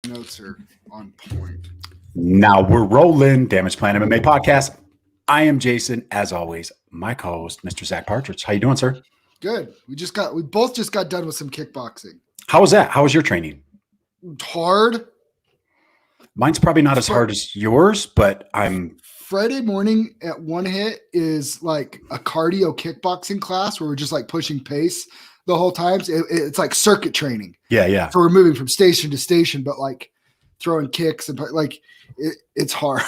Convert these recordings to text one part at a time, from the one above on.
Notes are on point. Now we're rolling. Damage Plan MMA podcast. I am Jason, as always, my co-host, Mr. Zack Partridge. How you doing, sir? Good. We both just got done with some kickboxing. How was that? How was your training? Hard. Mine's probably not as hard as yours, but Friday morning at one hit is like a cardio kickboxing class where we're just like pushing pace the whole time. So it's like circuit training. Yeah. So we're moving from station to station, but like throwing kicks and like it's hard.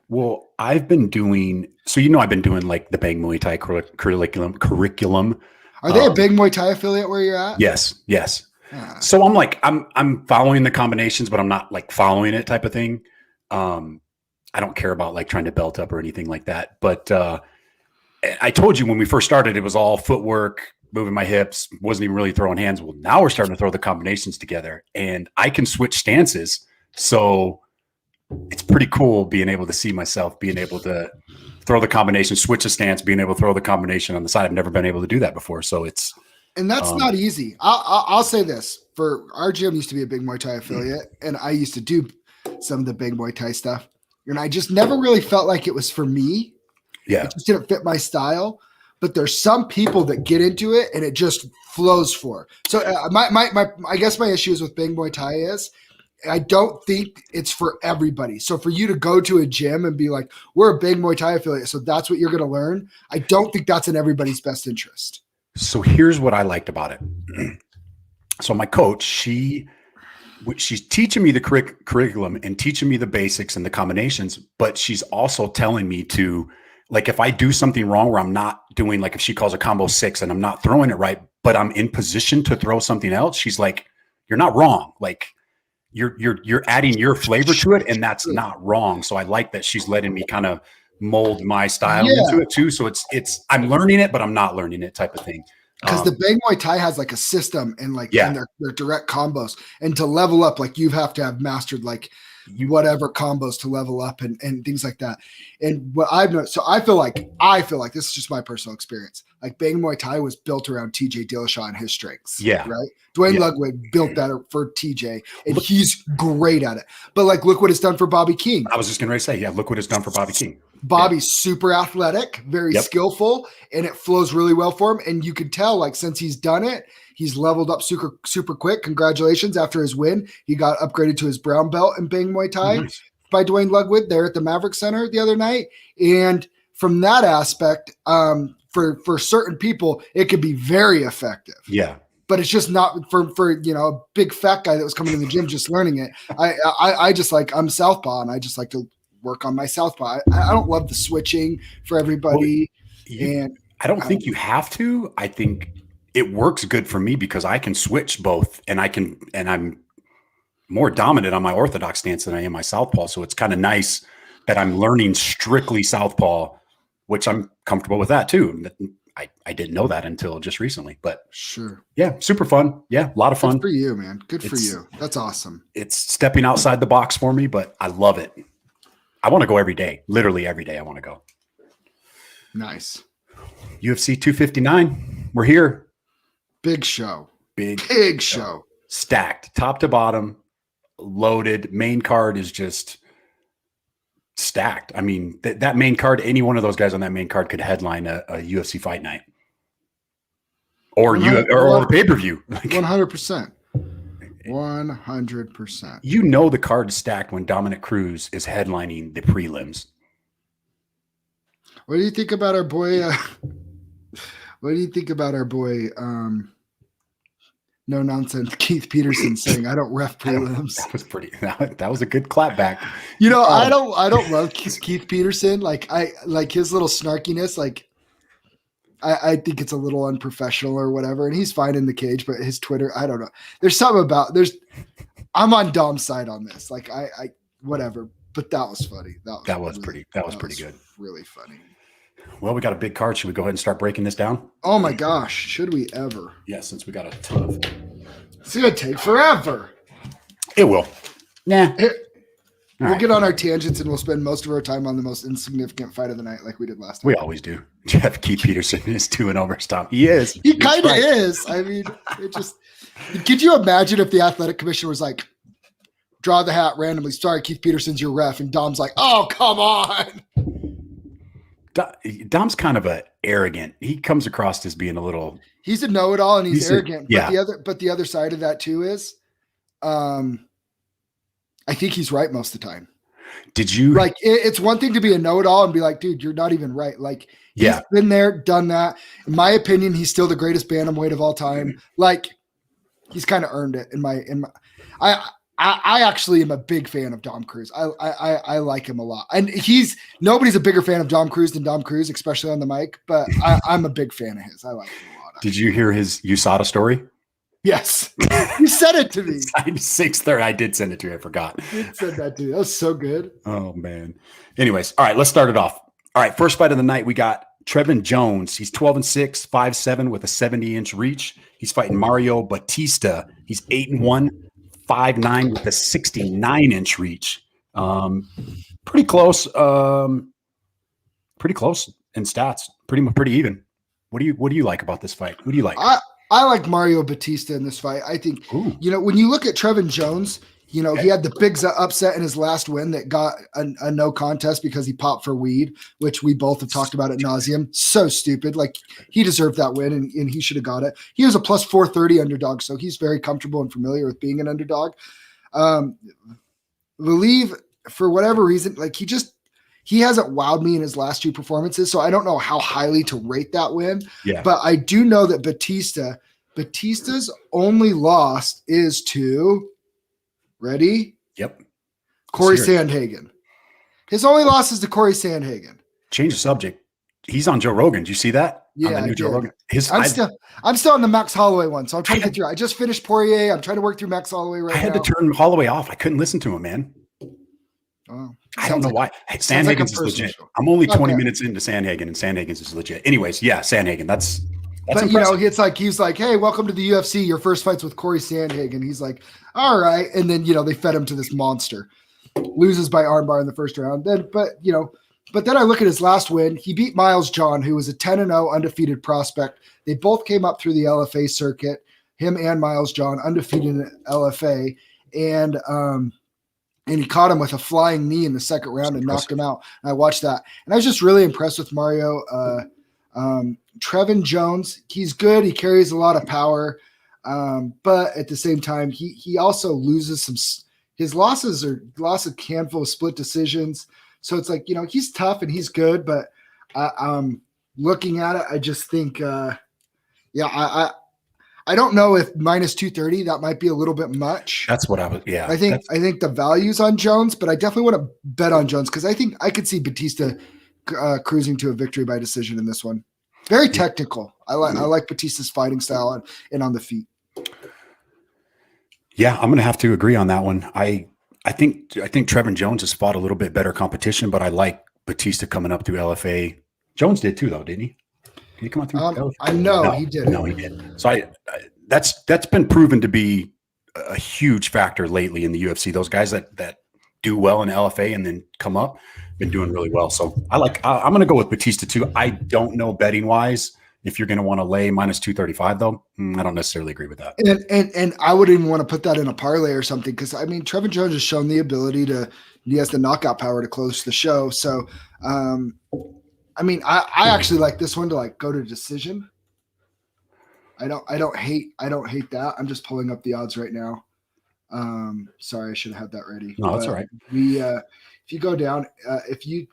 Well, I've been doing like the Bang Muay Thai curriculum. Are they a big Muay Thai affiliate where you're at? Yes. So I'm following the combinations, but I'm not like following it type of thing. I don't care about like trying to belt up or anything like that. But I told you when we first started, it was all footwork, moving my hips, wasn't even really throwing hands. Well, now we're starting to throw the combinations together and I can switch stances. So it's pretty cool being able to see myself being able to throw the combination, switch a stance, being able to throw the combination on the side. I've never been able to do that before. So and that's not easy. I'll say this: for our gym used to be a big Muay Thai affiliate, and I used to do some of the big Muay Thai stuff, and I just never really felt like it was for me. Yeah, it just didn't fit my style. But there's some people that get into it, and it just flows for. So I guess my issues with big Muay Thai is I don't think it's for everybody. So for you to go to a gym and be like, we're a big Muay Thai affiliate, so that's what you're going to learn, I don't think that's in everybody's best interest. So here's what I liked about it. So my coach, she's teaching me the curriculum and teaching me the basics and the combinations, but she's also telling me to, like, if I do something wrong where I'm not doing, like if she calls a combo 6 and I'm not throwing it right, but I'm in position to throw something else, she's like, you're not wrong. Like you're adding your flavor to it, and that's not wrong. So I like that she's letting me kind of mold my style into it too. So it's I'm learning it, but I'm not learning it type of thing. Because the Bang Muay Thai has like a system and like in their direct combos, and to level up, like you have to have mastered like whatever combos to level up and things like that. And what I've noticed, so I feel like this is just my personal experience. Like Bang Muay Thai was built around TJ Dillashaw and his strengths. Yeah. Right. Dwayne Ludwig built that for TJ, and he's great at it. But like, look what it's done for Bobby King. I was just going to say, look what it's done for Bobby King. Bobby's super athletic, very skillful, and it flows really well for him. And you can tell, like, since he's done it, he's leveled up super quick. Congratulations. After his win, he got upgraded to his brown belt in Bang Muay Thai by Dwayne Ludwig there at the Maverick Center the other night. And from that aspect, for certain people, it could be very effective. Yeah. But it's just not for a big fat guy that was coming to the gym just learning it. I just like, I'm southpaw, and I just like to work on my southpaw. I don't love the switching for everybody. I don't think you have to. I think it works good for me because I can switch both, and I'm more dominant on my orthodox stance than I am my southpaw. So it's kind of nice that I'm learning strictly southpaw, which I'm comfortable with that too. I didn't know that until just recently, but sure. Yeah. Super fun. Yeah. A lot of fun. Good for you, man. Good for you. That's awesome. It's stepping outside the box for me, but I love it. I want to go every day. Literally every day I want to go. Nice. UFC 259. We're here. Big show. Big show. Stacked. Top to bottom. Loaded. Main card is just stacked. I mean, that main card, any one of those guys on that main card could headline a UFC fight night. Or a pay-per-view. 100%. 100%. You know the card's stacked when Dominic Cruz is headlining the prelims. What do you think about our boy? No nonsense Keith Peterson saying, "I don't ref prelims." That was pretty. That was a good clapback. I don't love Keith Peterson. Like I like his little snarkiness. Like I think it's a little unprofessional or whatever. And he's fine in the cage, but his Twitter, I don't know. There's something about I'm on Dom's side on this. Like I whatever. But that was funny. That was pretty good. Really funny. Well, we got a big card. Should we go ahead and start breaking this down? Oh my gosh. Should we ever? Yeah, since we got a ton of it's gonna take forever. It will. Nah. We'll get on our tangents and we'll spend most of our time on the most insignificant fight of the night like we did last time. We always do. Jeff Keith Peterson is doing overstop. He is. He kind of is. I mean, it just could you imagine if the athletic commission was like, draw the hat randomly. Sorry, Keith Peterson's your ref. And Dom's like, oh, come on. Dom's kind of arrogant. He comes across as being a little. He's a know-it-all and he's arrogant. Yeah. But the other side of that too is, I think he's right most of the time. Did you like? It's one thing to be a know-it-all and be like, dude, you're not even right. Like, he's been there, done that. In my opinion, he's still the greatest bantamweight of all time. Like, he's kind of earned it. I actually am a big fan of Dom Cruz. I like him a lot, and nobody's a bigger fan of Dom Cruz than Dom Cruz, especially on the mic. But I'm a big fan of his. I like him a lot. Did you hear his USADA story? Yes, you said it to me. 6:30. I did send it to you. I forgot. You did send that to me. That was so good. Oh man. Anyways, all right, let's start it off. All right, first fight of the night, we got Trevin Jones. He's 12-6, 5'7" with a 70-inch reach. He's fighting Mario Batista. He's 8-1, 5'9" with a 69-inch reach. Pretty close. Pretty close in stats. Pretty even. What do you like about this fight? Who do you like? I like Mario Batista in this fight. I think, when you look at Trevin Jones, he had the big upset in his last win that got a no contest because he popped for weed, which we both have talked about ad nauseum. So stupid. Like, he deserved that win and he should have got it. He was a plus 430 underdog, so he's very comfortable and familiar with being an underdog. Believe, for whatever reason, like, he hasn't wowed me in his last two performances, so I don't know how highly to rate that win. Yeah. But I do know that Batista's only loss is to, ready? Yep. Corey Sandhagen. His only loss is to Corey Sandhagen. Change the subject. He's on Joe Rogan. Did you see that? Yeah, I did. Joe Rogan. I'm still on the Max Holloway one, so I'm trying to get through. I just finished Poirier. I'm trying to work through Max Holloway right now. I had to turn Holloway off. I couldn't listen to him, man. Oh, I don't know why. Hey, Sandhagen's is legit. Show. I'm only 20 minutes into Sandhagen, and Sandhagen's is legit. Anyways, yeah, Sandhagen. That's but impressive. He's like, hey, welcome to the UFC. Your first fight's with Corey Sandhagen. He's like, all right, and then they fed him to this monster. Loses by armbar in the first round. But then I look at his last win. He beat Miles John, who was a 10-0 undefeated prospect. They both came up through the LFA circuit. Him and Miles John undefeated in LFA, and he caught him with a flying knee in the second round and knocked him out. And I watched that. And I was just really impressed with Mario. Trevin Jones, he's good. He carries a lot of power. But at the same time, he also loses his losses are lost a handful of split decisions. So it's like, he's tough and he's good. But looking at it, I just think, I don't know if minus 230, that might be a little bit much. That's what I was. Yeah. I think the value's on Jones, but I definitely want to bet on Jones because I think I could see Batista cruising to a victory by decision in this one. Very technical. I like Batista's fighting style and on the feet. Yeah, I'm going to have to agree on that one. I think Trevin Jones has fought a little bit better competition, but I like Batista coming up through LFA. Jones did too, though, didn't he? Did he come out through LFA? I know he did. No, he did. So that's been proven to be a huge factor lately in the UFC. Those guys that do well in LFA and then come up been doing really well. So I'm going to go with Batista too. I don't know betting wise if you're going to want to lay minus 235 though. I don't necessarily agree with that. And I wouldn't even want to put that in a parlay or something because Trevin Jones has shown the ability he has the knockout power to close the show. So I actually like this one to go to decision. I don't hate that. I'm just pulling up the odds right now. Sorry, I should have had that ready. No, that's all right. If you go down, you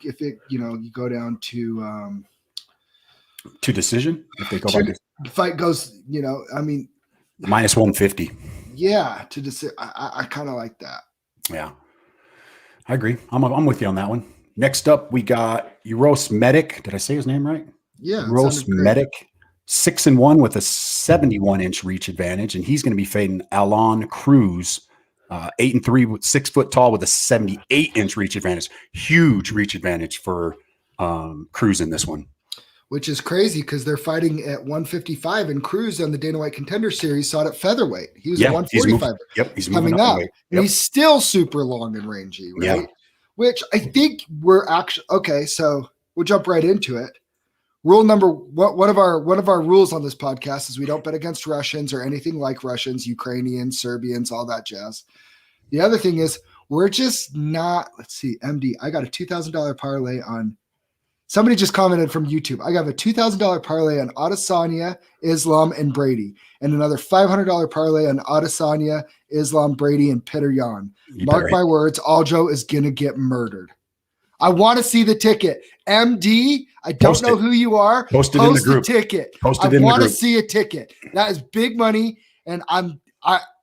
go down to decision, if they go back, the fight goes, minus 150. Yeah, to decision. I kind of like that. Yeah, I agree. I'm with you on that one. Next up, we got Uros Medic. Did I say his name right? Yeah, Uros Medic. 6-1 with a 71-inch reach advantage, and he's going to be fading Alon Cruz, 8-3 with 6 foot tall with a 78-inch reach advantage. Huge reach advantage for Cruz in this one. Which is crazy because they're fighting at 155, and Cruz on the Dana White Contender Series saw it at featherweight. He was at 145. He's moving up. Yep. And he's still super long and rangy, right? Yeah. Which I think we're actually okay. So we'll jump right into it. Rule number one of our rules on this podcast is we don't bet against Russians or anything like Russians, Ukrainians, Serbians, all that jazz. The other thing is we're just not, let's see, MD, I got a $2,000 parlay on, somebody just commented from YouTube. I got a $2,000 parlay on Adesanya, Islam, and Brady, and another $500 parlay on Adesanya, Islam, Brady, and Peter Yan. Mark my words, Aljo is going to get murdered. I want to see the ticket. MD, I don't know who you are. Post it in the group. Ticket. I want to see a ticket. That is big money, and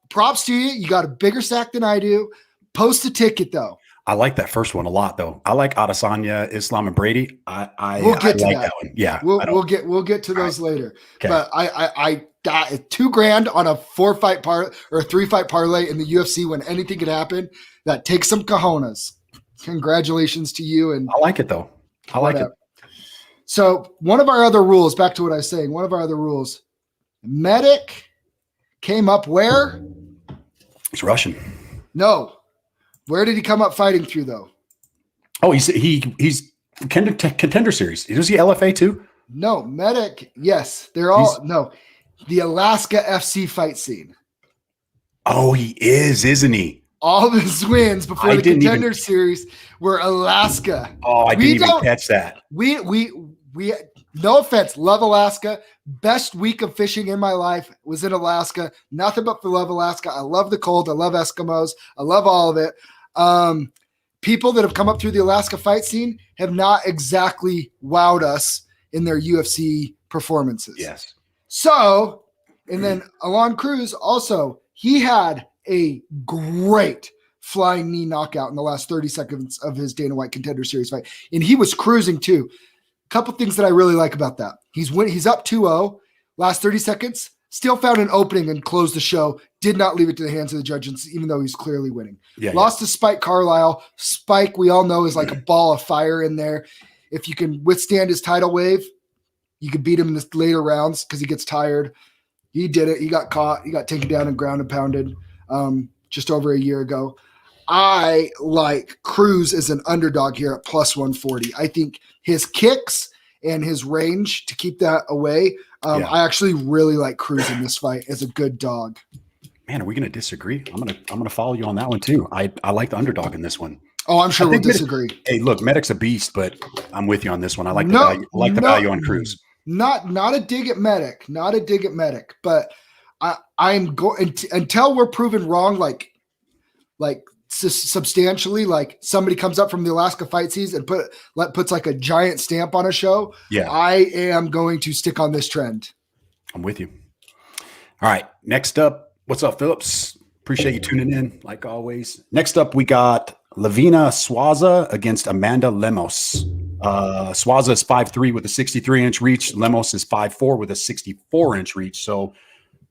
props to you. You got a bigger sack than I do. Post a ticket, though. I like that first one a lot, though. I like Adesanya, Islam, and Brady. We'll get to that one. Yeah, we'll get to those later. Okay. But I got $2,000 on a 4-fight or a 3-fight parlay in the UFC when anything could happen. That takes some cojones. Congratulations to you. And I like it, though. I like it. So one of our other rules, back to what I was saying, one of our other rules, Medic came up where? He's Russian. No. Where did he come up fighting through, though? Oh, he's contender series. Was he LFA too? No, Medic. Yes, they're all the Alaska FC fight scene. Oh, he is, isn't he? All of his wins before the contender series were Alaska. Oh, I didn't even catch that. We no offense, love Alaska. Best week of fishing in my life was in Alaska. Nothing but for love Alaska. I love the cold. I love Eskimos. I love all of it. People that have come up through the Alaska fight scene have not exactly wowed us in their UFC performances. Yes. So, and then Alon Cruz also, he had a great flying knee knockout in the last 30 seconds of his Dana White Contender Series fight. And he was cruising too. Couple things that I really like about that. He's up 2-0, last 30 seconds, still found an opening and closed the show. Did not leave it to the hands of the judges, even though he's clearly winning. Lost to Spike Carlisle. Spike, we all know, is like a ball of fire in there. If you can withstand his tidal wave, you can beat him in the later rounds because he gets tired. He did it. He got caught. He got taken down and ground and pounded just over a year ago. I like Cruz as an underdog here at plus 140. I think his kicks and his range to keep that away. I actually really like Cruz in this fight as a good dog. Man, are we going to disagree? I'm going to follow you on that one too. I like the underdog in this one. Oh, I'm sure we'll disagree. Hey, look, Medic's a beast, but I'm with you on this one. I like the value on Cruz. Not a dig at Medic, but I'm going until we're proven wrong, like substantially, like somebody comes up from the Alaska fight season and puts like a giant stamp on a show. Yeah, I am going to stick on this trend. I'm with you. All right, next up, what's up, Phillips? Appreciate you tuning in, like always. Next up, we got Lavina Shwaza against Amanda Lemos. Shwaza is 5'3" with a 63-inch reach. Lemos is 5'4" with a 64-inch reach. So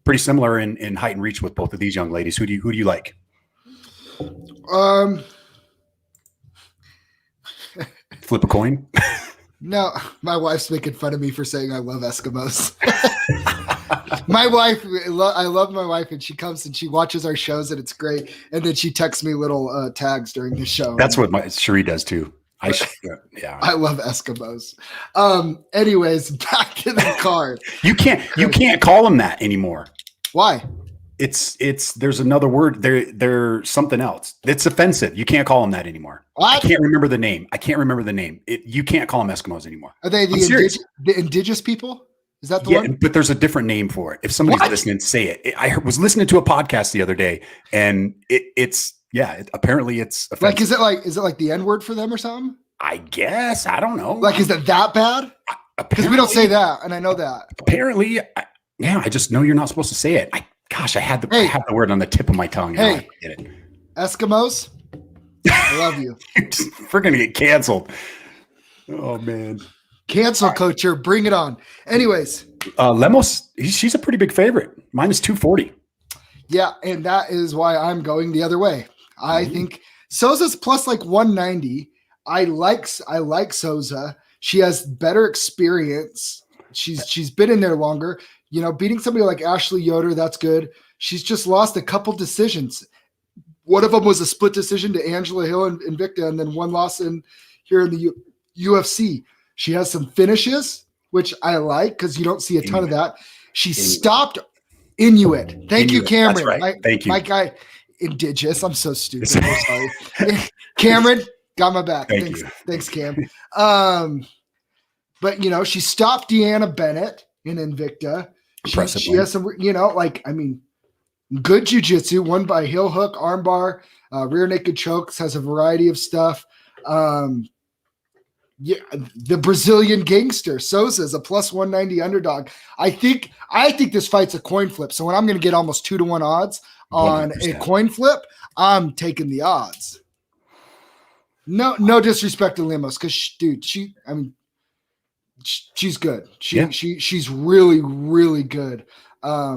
pretty similar in height and reach with both of these young ladies. Who do you like? Flip a coin. No, my wife's making fun of me for saying I love Eskimos. My wife, I love my wife, and she comes and she watches our shows, and it's great. And then she texts me little tags during the show. That's what Cherie does too. I love Eskimos. Anyways, back to the card. You can't call them that anymore. Why? There's another word. They're something else. It's offensive. You can't call them that anymore. What? I can't remember the name. You can't call them Eskimos anymore. Are they the indigenous people? Is that the one? But there's a different name for it. If somebody's listening, say it. I was listening to a podcast the other day, and apparently it's offensive. Like, is it like the N-word for them or something? I guess. I don't know. Like, is it that bad? Because we don't say that, and I know that. Apparently, I just know you're not supposed to say it. I had the word on the tip of my tongue. Hey, get it. Eskimos, I love you. We're going to get canceled. Oh, man. Cancel culture. Bring it on. Anyways. Lemos, she's a pretty big favorite. Minus 240. Yeah, and that is why I'm going the other way. I think Sosa's plus like 190. I like Sosa. She has better experience. She's been in there longer. You know, beating somebody like Ashley Yoder, that's good. She's just lost a couple decisions. One of them was a split decision to Angela Hill and Invicta, and then one loss here in the UFC. She has some finishes, which I like because you don't see a ton of that. She stopped Inuit. Thank you, Cameron. That's right. Thank you. My guy. indigenous. I'm so stupid. I'm sorry. Cameron, got my back. Thanks, Cam. But she stopped Deanna Bennett in Invicta. She has some, good jiu-jitsu, won by heel hook, armbar, rear naked chokes, has a variety of stuff. The Brazilian gangster Sosa is a plus 190 underdog. I think this fight's a coin flip. So when I'm going to get almost 2-1 odds on 100%. A coin flip, I'm taking the odds. No disrespect to Lepos, because she's good. She's really, really good. But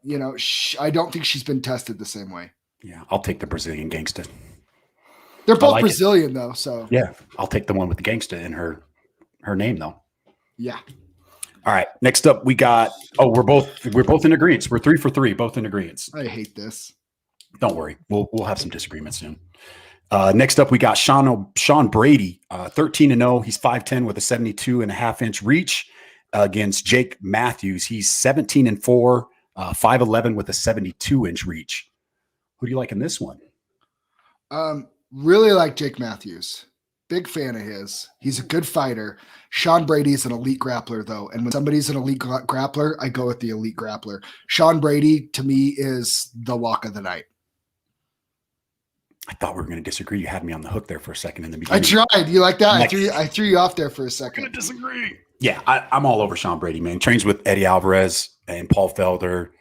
I don't think she's been tested the same way. Yeah, I'll take the Brazilian gangster. They're both Brazilian though, so yeah, I'll take the one with the gangster in her name though. Yeah. All right. Next up, we got. Oh, we're both in agreement. We're 3 for 3, both in agreement. I hate this. Don't worry, we'll have some disagreements soon. Next up, we got Sean Brady, 13-0. He's 5'10" with a 72.5-inch reach against Jake Matthews. He's 17-4, 5'11" with a 72-inch reach. Who do you like in this one? Really like Jake Matthews. Big fan of his. He's a good fighter. Sean Brady's an elite grappler, though. And when somebody's an elite grappler, I go with the elite grappler. Sean Brady, to me, is the lock of the night. I thought we were going to disagree. You had me on the hook there for a second in the beginning. I tried. You like that? I threw you off there for a second. I'm going to disagree. Yeah, I'm all over Sean Brady, man. Trains with Eddie Alvarez and Paul Felder.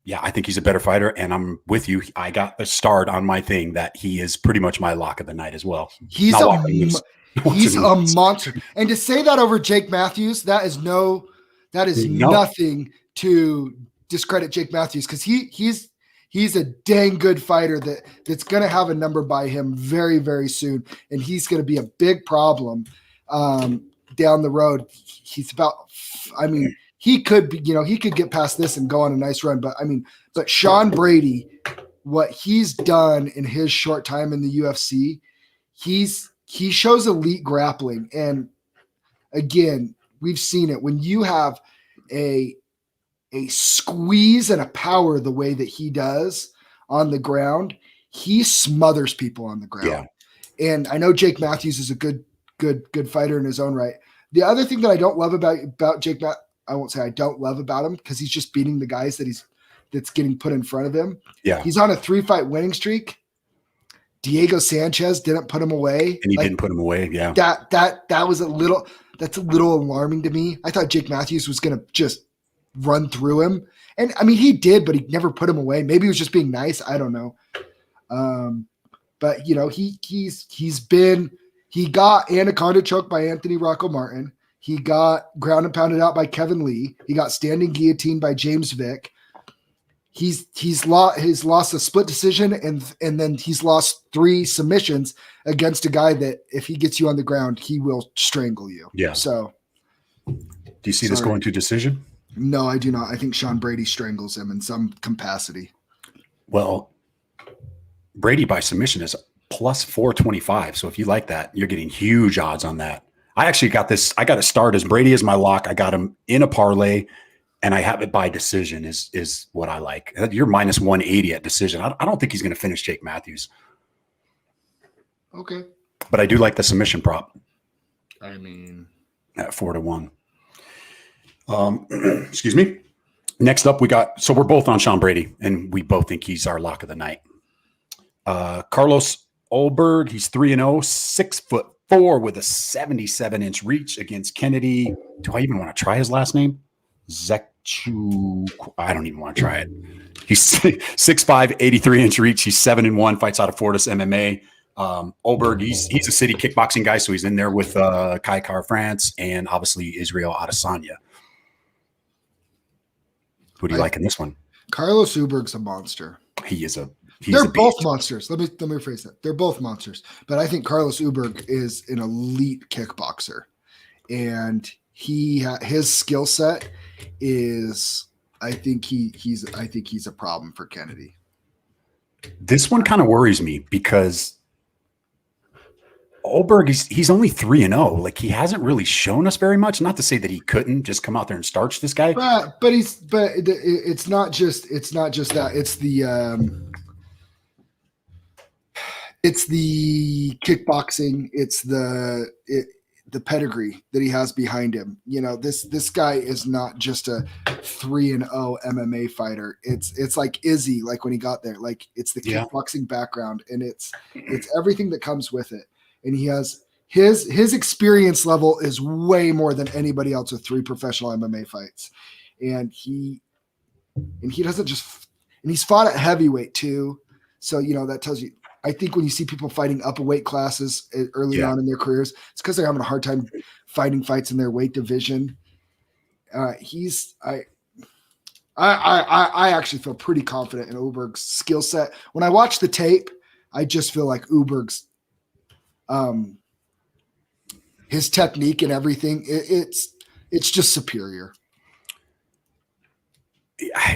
Yeah, I think he's a better fighter, and I'm with you. I got the start on my thing that he is pretty much my lock of the night as well. He's a monster. And to say that over Jake Matthews, that is nothing to discredit Jake Matthews, because he's a dang good fighter that's going to have a number by him very, very soon, and he's going to be a big problem down the road. He could be, he could get past this and go on a nice run. But Sean Brady, what he's done in his short time in the UFC, he shows elite grappling. And again, we've seen it when you have a squeeze and a power the way that he does on the ground, he smothers people on the ground. Yeah. And I know Jake Matthews is a good fighter in his own right. The other thing that I don't love about Jake Matthews, I won't say I don't love about him, because he's just beating the guys that's getting put in front of him. Yeah. He's on a 3-fight winning streak. Diego Sanchez didn't put him away. And he didn't put him away. Yeah. That's a little alarming to me. I thought Jake Matthews was going to just run through him. And he did, but he never put him away. Maybe he was just being nice. I don't know. But he got anaconda choked by Anthony Rocco Martin. He got ground and pounded out by Kevin Lee. He got standing guillotine by James Vick. He's lost a split decision, and then he's lost 3 submissions against a guy that if he gets you on the ground, he will strangle you. Yeah. So, do you see this going to decision? No, I do not. I think Sean Brady strangles him in some capacity. Well, Brady by submission is plus 425. So if you like that, you're getting huge odds on that. I actually got this. I got to start as Brady as my lock. I got him in a parlay, and I have it by decision is what I like. You're minus 180 at decision. I don't think he's going to finish Jake Matthews. Okay. But I do like the submission prop. At 4-1. Excuse me. Next up, so we're both on Sean Brady, and we both think he's our lock of the night. Carlos Oberg, he's 3-0, 6'4" with a 77-inch reach against Kennedy. Do I even want to try his last name? Zack. I don't even want to try it. He's 6'5", 83-inch reach. He's 7-1, fights out of Fortis MMA. Oberg, he's a city kickboxing guy, so he's in there with Kai Kara France and obviously Israel Adesanya. Who do you like in this one? Carlos Uberg's a monster. They're both monsters. Let me rephrase that. They're both monsters. But I think Carlos Uberg is an elite kickboxer. And his skill set is, I think he's a problem for Kennedy. This one kind of worries me because Oberg, he's only 3-0. Like, he hasn't really shown us very much. Not to say that he couldn't just come out there and starch this guy. But it's not just that. It's the kickboxing. It's the pedigree that he has behind him. You know, this guy is not just a 3-0 MMA fighter. It's like Izzy, like when he got there. Like, it's the kickboxing background, and it's everything that comes with it. And he has his experience level is way more than anybody else with 3 professional MMA fights. And he doesn't just, and he's fought at heavyweight too. So, you know, that tells you, I think when you see people fighting up weight classes early on in their careers, it's because they're having a hard time fighting fights in their weight division. I actually feel pretty confident in Oberg's skill set. When I watch the tape, I just feel like Oberg's, his technique and everything, it's just superior.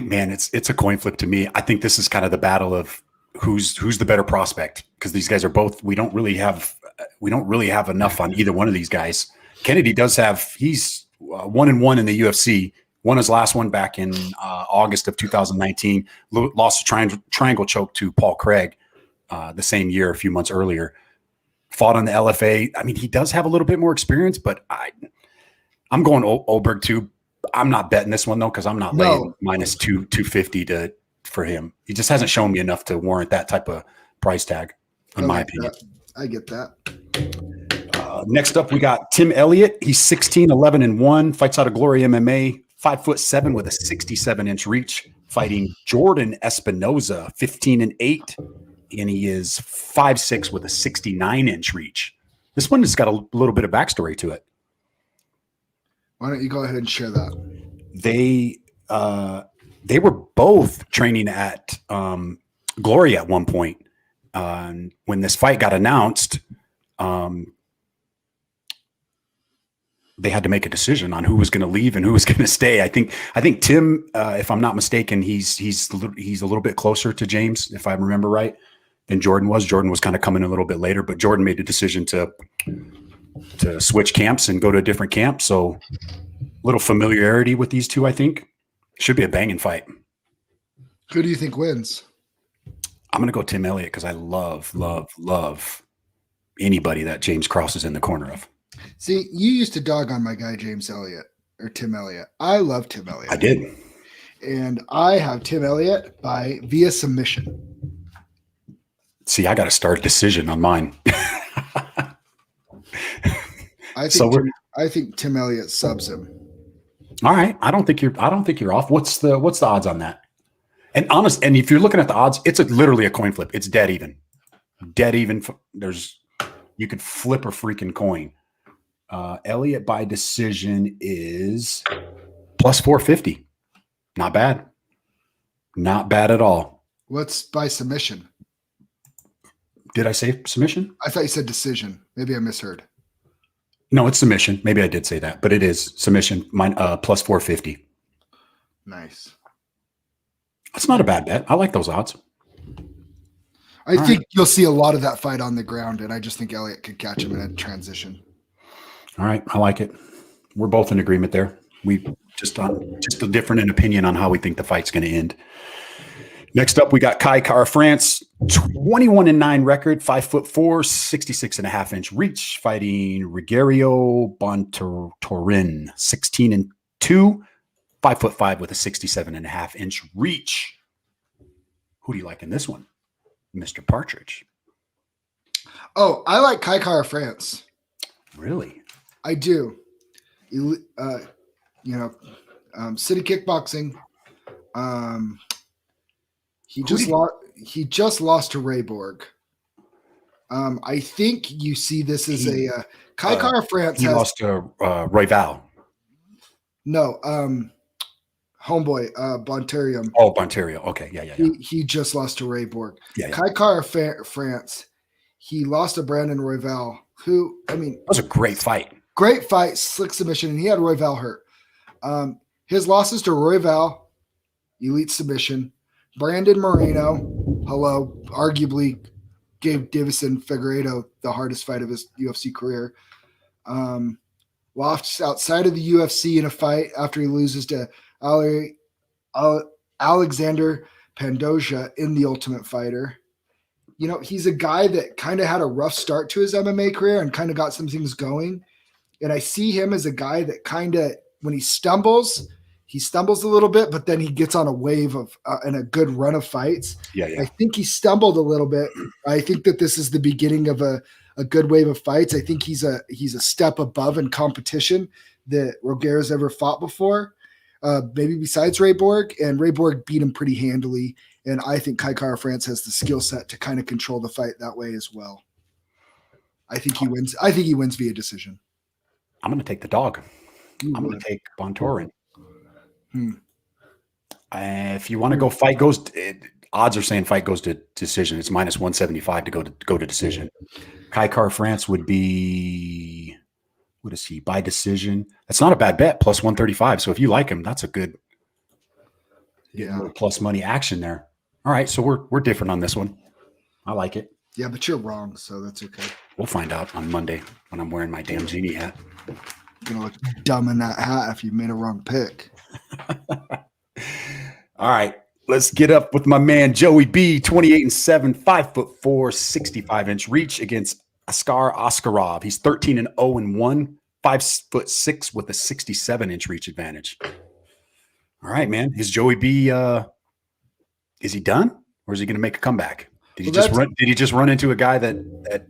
Man, it's a coin flip to me. I think this is kind of the battle of who's the better prospect, because these guys are both. We don't really have enough on either one of these guys. Kennedy does have. He's 1-1 in the UFC. Won his last one back in August of 2019. Lost a triangle choke to Paul Craig the same year, a few months earlier. Fought on the LFA. I mean, he does have a little bit more experience, but I'm going Oberg too. I'm not betting this one though, because I'm not laying minus 250 for him. He just hasn't shown me enough to warrant that type of price tag, in my opinion. I get that. Next up, we got Tim Elliott. He's 16-11-1. Fights out of Glory MMA. 5'7" with a 67-inch reach. Fighting Jordan Espinoza, 15-8, and he is 5'6" with a 69-inch reach. This one has got a little bit of backstory to it. Why don't you go ahead and share that? They were both training at Glory at one point. When this fight got announced, they had to make a decision on who was going to leave and who was going to stay. I think Tim, if I'm not mistaken, he's a little bit closer to James, if I remember right, than Jordan was. Jordan was kind of coming a little bit later, but Jordan made the decision to switch camps and go to a different camp. So a little familiarity with these two, I think. Should be a banging fight. Who do you think wins? I'm going to go Tim Elliott because I love anybody that James crosses in the corner of. See, you used to dog on my guy, James Elliott, or Tim Elliott. I love Tim Elliott. I did. And I have Tim Elliott via submission. See, I got to start decision on mine. I think Tim Elliott subs him. All right. I don't think you're off. What's the odds on that? And if you're looking at the odds, it's literally a coin flip. It's dead even. Dead even. You could flip a freaking coin. Elliott by decision is plus 450. Not bad. Not bad at all. What's by submission? Did I say submission? I thought you said decision. Maybe I misheard. No, it's submission. Maybe I did say that, but it is submission. Mine plus 450. Nice. That's not a bad bet. I like those odds. I think you'll see a lot of that fight on the ground, and I just think Elliott could catch him in a transition. All right, I like it. We're both in agreement there. We just a different in opinion on how we think the fight's going to end. Next up, we got Kai Kara France, 21-9 record, 5'4", 66.5-inch reach, fighting Rogerio Bontorin, 16-2, 5'5" with a 67.5-inch reach. Who do you like in this one, Mr. Partridge? Oh, I like Kai Kara France. Really? I do. City kickboxing. He just lost to Ray Borg. I think you see this as Kai Kara France. He lost to Royval. No, homeboy, Bonterium. Oh, Bonterio. Okay, yeah. He just lost to Ray Borg. Yeah. Kai Kara France. He lost to Brandon Royval, who, I mean, that was a great fight. Great fight, slick submission, and he had Royval hurt. His losses to Royval, elite submission. Brandon Moreno, arguably gave Davison Figueiredo the hardest fight of his UFC career. Lost outside of the UFC in a fight after he loses to Alexander Pantoja in The Ultimate Fighter. He's a guy that kind of had a rough start to his MMA career and kind of got some things going. And I see him as a guy that kind of, when he stumbles a little bit, but then he gets on a wave of and a good run of fights. Yeah. I think he stumbled a little bit. I think that this is the beginning of a good wave of fights. I think he's a step above in competition that Rogero's ever fought before, maybe besides Ray Borg. And Ray Borg beat him pretty handily. And I think Kai Kara France has the skill set to kind of control the fight that way as well. I think he wins. I think he wins via decision. I'm going to take the dog. I'm going to take Tauren. If you want to go fight goes, odds are saying fight goes to decision. It's minus 175 to go to decision. Kai Kara France would be, what is he, by decision? That's not a bad bet, plus 135. So if you like him, that's a good plus money action there. All right, so we're different on this one. I like it. Yeah, but you're wrong, so that's okay. We'll find out on Monday when I'm wearing my damn genie hat. You're going to look dumb in that hat if you made a wrong pick. All right, let's get up with my man Joey B, 28-7, 5'4", 65-inch reach against Askar Askarov. He's 13-0-1, 5'6" with a 67-inch reach advantage. All right, man. Is Joey B is he done, or is he going to make a comeback? Did he just run into a guy that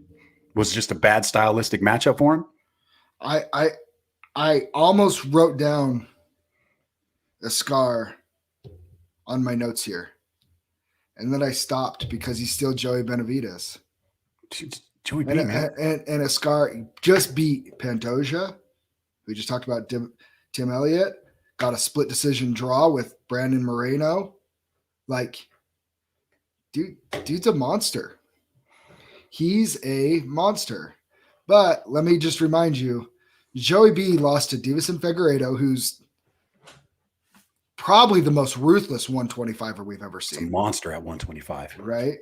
was just a bad stylistic matchup for him? I almost wrote down Askar on my notes here, and then I stopped because he's still Joey Benavidez. Joey B, man. And Askar just beat Pantoja. We just talked about Tim Elliott. Got a split decision draw with Brandon Moreno. Like, dude's a monster. He's a monster. But let me just remind you, Joey B lost to Davison Figueiredo, who's probably the most ruthless 125er we've ever seen. It's a monster at 125. Right?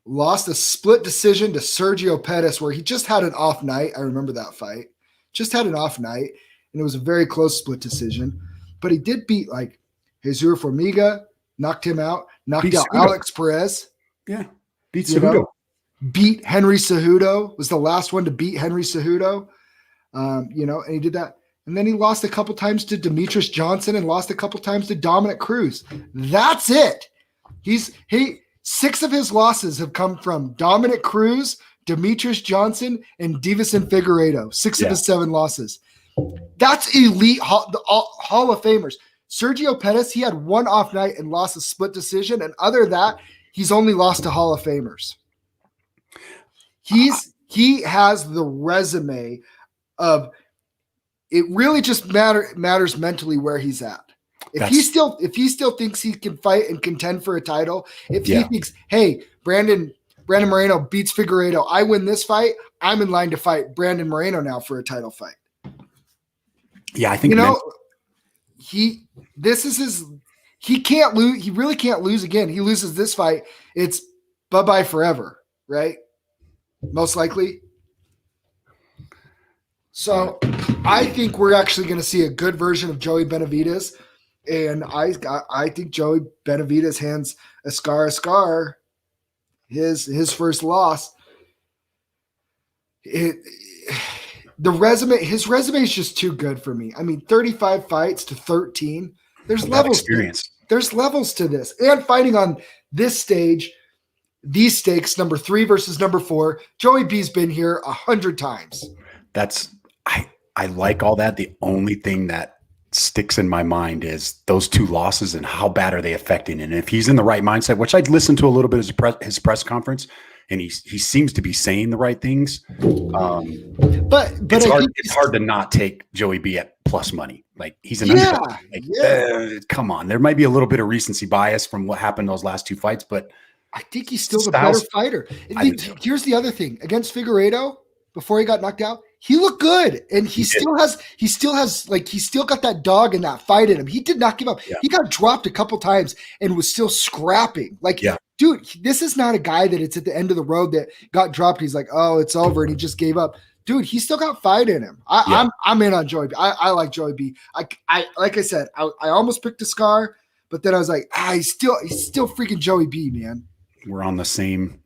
Lost a split decision to Sergio Pettis, where he just had an off night. I remember that fight. Just had an off night, and it was a very close split decision. But he did beat, like, Jesus Formiga, knocked him out, knocked out Alex Perez. Yeah, beat Cejudo. Beat Henry Cejudo, was the last one to beat Henry Cejudo. And he did that. And then he lost a couple times to Demetrius Johnson and lost a couple times to Dominic Cruz. That's it. 6 of his losses have come from Dominic Cruz, Demetrius Johnson, and Davison Figueiredo. 6 of his 7 losses. That's elite Hall of Famers. Sergio Pettis, he had one off night and lost a split decision. And other than that, he's only lost to Hall of Famers. He has the resume of, it really just matters mentally where he's at. If he still thinks he can fight and contend for a title, if he thinks, hey, Brandon Moreno beats Figueiredo, I win this fight, I'm in line to fight Brandon Moreno now for a title fight. Yeah, I think he can't lose. He really can't lose again. He loses this fight, it's bye-bye forever, right? Most likely. So I think we're actually going to see a good version of Joey Benavidez. And I think Joey Benavidez hands Askar his first loss. His resume is just too good for me. I mean, 35 fights to 13. There's levels. Experience. There's levels to this. And fighting on this stage, these stakes, number 3 versus number 4. Joey B's been here 100 times. I like all that. The only thing that sticks in my mind is those 2 losses and how bad are they affecting. And if he's in the right mindset, which I'd listened to a little bit of his press conference, and he seems to be saying the right things. But it's hard to not take Joey B at plus money. Like, he's an underdog. Come on, there might be a little bit of recency bias from what happened those last 2 fights, but I think he's still the better fighter. Here's the other thing: against Figueiredo, before he got knocked out, he looked good, and he still has got that dog in that fight in him. He did not give up. Yeah. He got dropped a couple times and was still scrapping. dude, this is not a guy that it's at the end of the road that got dropped. He's like, oh, it's over, and he just gave up. Dude, he's still got fight in him. I'm in on Joey B. I like Joey B. I like I said, I almost picked a Scar, but then I was like, he's still freaking Joey B, man. We are on the same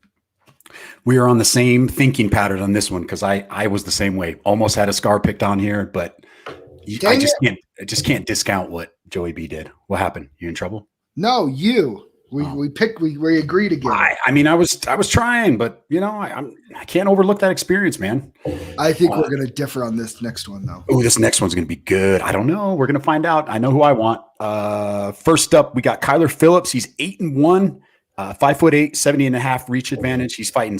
thinking pattern on this one because I was the same way. Almost had a Scar picked on here, but I just can't discount what Joey B did. What happened? You in trouble? No, you. We agreed again. I mean, I was trying, but I can't overlook that experience, man. I think we're gonna differ on this next one though. Oh, this next one's gonna be good. I don't know. We're gonna find out. I know who I want. First up, we got Kyler Phillips. He's 8-1, 5'8", 70.5 reach advantage. He's fighting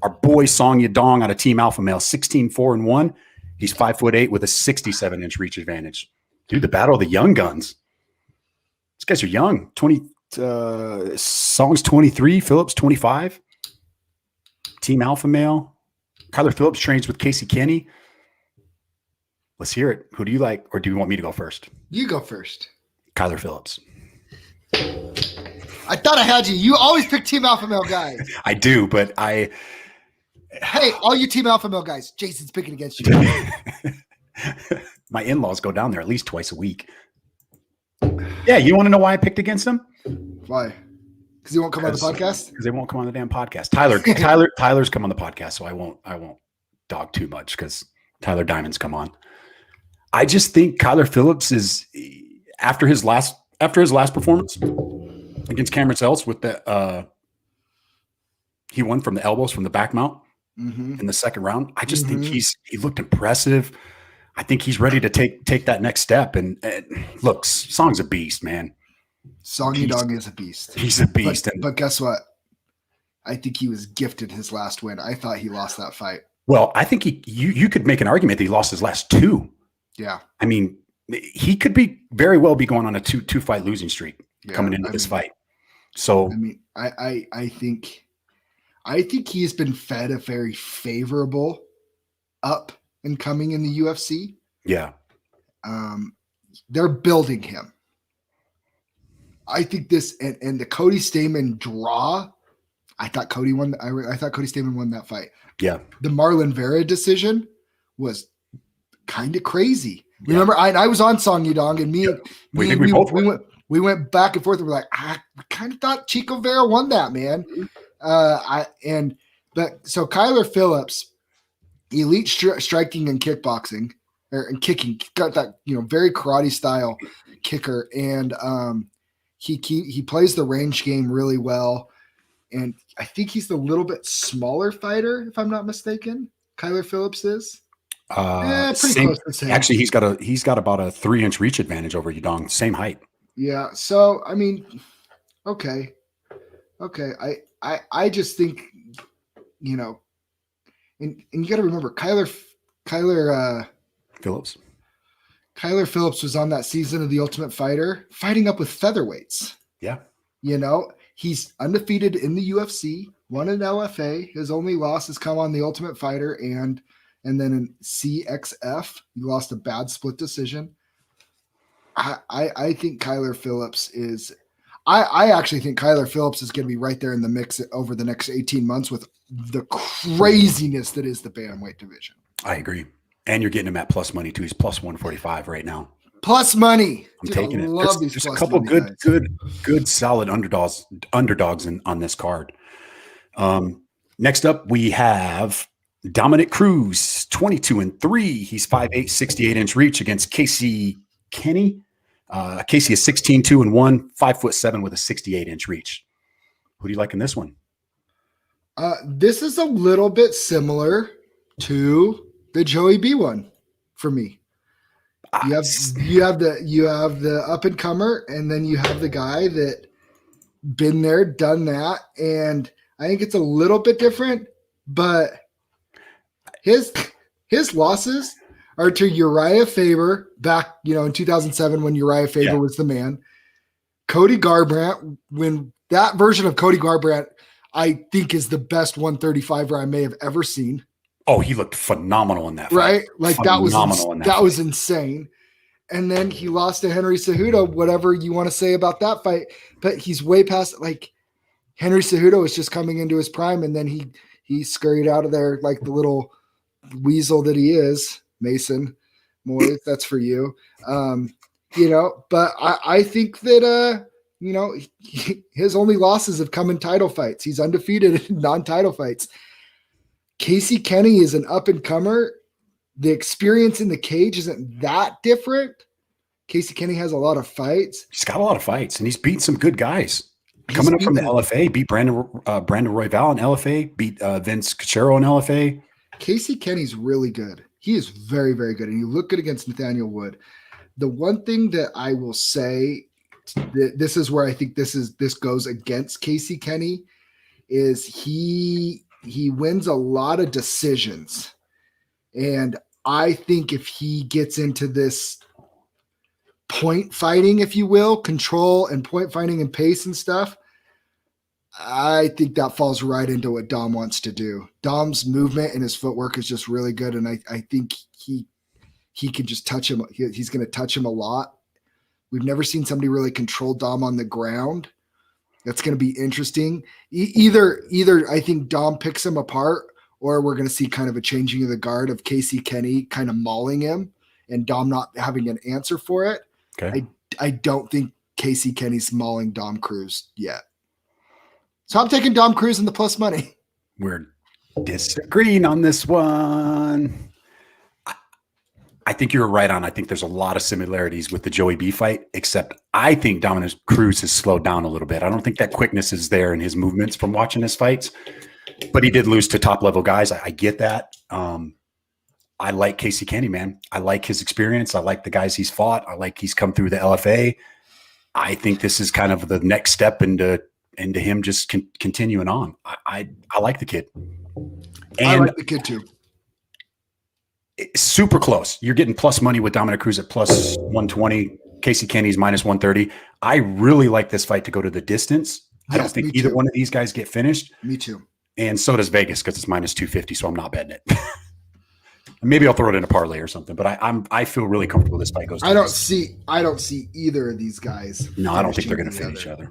our boy Song Yadong out of Team Alpha Male, 16-4-1. He's 5'8" with a 67-inch reach advantage. Dude, the battle of the young guns. These guys are young. Song's 23, Phillips 25. Team Alpha Male. Kyler Phillips trains with Casey Kenney. Let's hear it. Who do you like, or do you want me to go first? You go first. Kyler Phillips. I thought I had you. You always pick Team Alpha Male guys. I do, but Hey, all you Team Alpha Male guys, Jason's picking against you. My in-laws go down there at least twice a week. Yeah, you want to know why I picked against them? Why? Because he won't come on the podcast? Because they won't come on the damn podcast. Tyler's come on the podcast, so I won't dog too much because Tyler Diamond's come on. I just think Kyler Phillips is after his last performance against Cameron Sells with the he won from the elbows from the back mount in the second round. I just think he looked impressive. I think he's ready to take that next step. And look, Song's a beast, man. Song Yadong is a beast. He's a beast. But guess what? I think he was gifted his last win. I thought he lost that fight. Well, I think you could make an argument that he lost his last two. Yeah. I mean, he could very well be going on a two fight losing streak coming into this fight. So I mean, I think he's been fed a very favorable up and coming in the UFC. Yeah. They're building him. I think this and the Cody Stamann draw. I thought Cody won. I thought Cody Stamann won that fight. Yeah. The Marlon Vera decision was kind of crazy. Yeah. Remember, I was on Song Yadong, and we went back and forth. And we're like, I kind of thought Chico Vera won that, man. So Kyler Phillips, elite striking and kickboxing and kicking, got that very karate style kicker, and he plays the range game really well. And I think he's the little bit smaller fighter, if I'm not mistaken. Kyler Phillips is. Pretty close to the same. Actually, he's got about a 3-inch reach advantage over Yadong, same height. Yeah. So I mean, okay. I just think, and you got to remember Kyler Phillips. Kyler Phillips was on that season of The Ultimate Fighter, fighting up with featherweights. Yeah. He's undefeated in the UFC, won an LFA. His only loss has come on The Ultimate Fighter and then in CXF. He lost a bad split decision. I think Kyler Phillips is – I actually think Kyler Phillips is going to be right there in the mix over the next 18 months with the craziness that is the bantamweight division. I agree. And you're getting him at plus money, too. He's plus 145 right now. Plus money. I'm taking it. Love There's a couple good, solid underdogs on this card. Next up, we have Dominic Cruz, 22-3. He's 5'8", 68-inch reach against Casey Kenney. Casey is 16-2-1, 5'7" with a 68-inch reach. Who do you like in this one? This is a little bit similar to the Joey B one for me. You have the up and comer, and then you have the guy that been there, done that, and I think it's a little bit different. But his losses are to Uriah Faber back, in 2007 when Uriah Faber was the man. Cody Garbrandt, when that version of Cody Garbrandt, I think is the best 135er I may have ever seen. Oh, he looked phenomenal in that fight. Right? Like that was insane. And then he lost to Henry Cejudo, whatever you want to say about that fight. But he's way past, Henry Cejudo was just coming into his prime, and then he scurried out of there like the little weasel that he is. Mason Moyes, that's for you. But I think that his only losses have come in title fights. He's undefeated in non-title fights. Casey Kenney is an up-and-comer. The experience in the cage isn't that different. Casey Kenney has a lot of fights. He's got a lot of fights, and he's beat some good guys. Coming up from the LFA, beat Brandon Royval in LFA, beat Vince Cachero in LFA. Casey Kenney's really good. He is very, very good, and he looked good against Nathaniel Wood. The one thing that I will say, this is where I think this goes against Casey Kenney, is he wins a lot of decisions, and I think if he gets into this point fighting, if you will, control and point fighting and pace and stuff, I think that falls right into what Dom wants to do. Dom's movement and his footwork is just really good, and I think he can just touch him. He's going to touch him a lot. We've never seen somebody really control Dom on the ground. That's going to be interesting. Either I think Dom picks him apart, or we're going to see kind of a changing of the guard of Casey Kenney kind of mauling him and Dom not having an answer for it. Okay. I don't think Casey Kenney's mauling Dom Cruz yet. So I'm taking Dom Cruz in the plus money. We're disagreeing on this one. I think you're right on. I think there's a lot of similarities with the Joey B fight, except I think Dominic Cruz has slowed down a little bit. I don't think that quickness is there in his movements from watching his fights, but he did lose to top level guys. I get that. I like Casey Kenney, man. I like his experience. I like the guys he's fought. I like he's come through the LFA. I think this is kind of the next step into him just continuing on. I like the kid. And I like the kid too. Super close. You're getting plus money with Dominic Cruz at plus 120. Casey Kenney's minus 130. I really like this fight to go to the distance. I don't think either one of these guys get finished. Me too. And so does Vegas because it's minus 250, so I'm not betting it. Maybe I'll throw it in a parlay or something, but I feel really comfortable this fight goes. I don't see either of these guys. No, I don't think they're going to finish each other.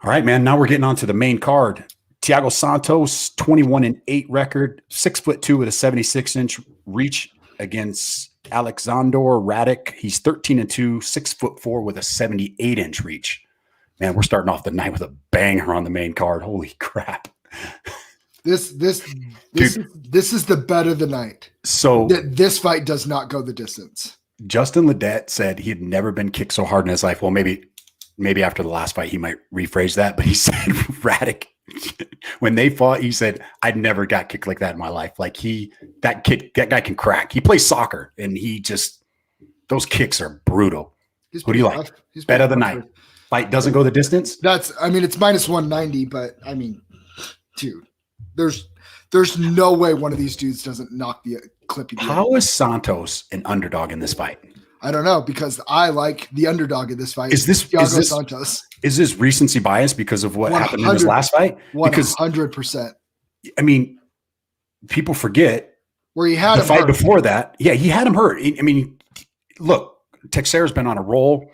All right, man. Now we're getting on to the main card. Thiago Santos, 21-8 record, 6'2" with a 76-inch reach against Alexander Radic. He's 13-2, 6'4" with a 78-inch reach. Man, we're starting off the night with a banger on the main card. Holy crap! This is the bet of the night. So this fight does not go the distance. Justin Ledet said he had never been kicked so hard in his life. Well, maybe after the last fight he might rephrase that, but he said Radic, when they fought, he said, I'd never got kicked like that in my life. Like that guy can crack. He plays soccer and those kicks are brutal. Who do you like? Bet of the night. Fight doesn't go the distance? It's minus 190, but dude, there's no way one of these dudes doesn't knock the clip. How is Santos an underdog in this fight? I don't know, because I like the underdog in this fight. Is this Santos? Is this recency bias because of what happened in his last fight? 100%. I mean, people forget where he had the fight before that. Yeah, he had him hurt. I mean, look, Teixeira's been on a roll.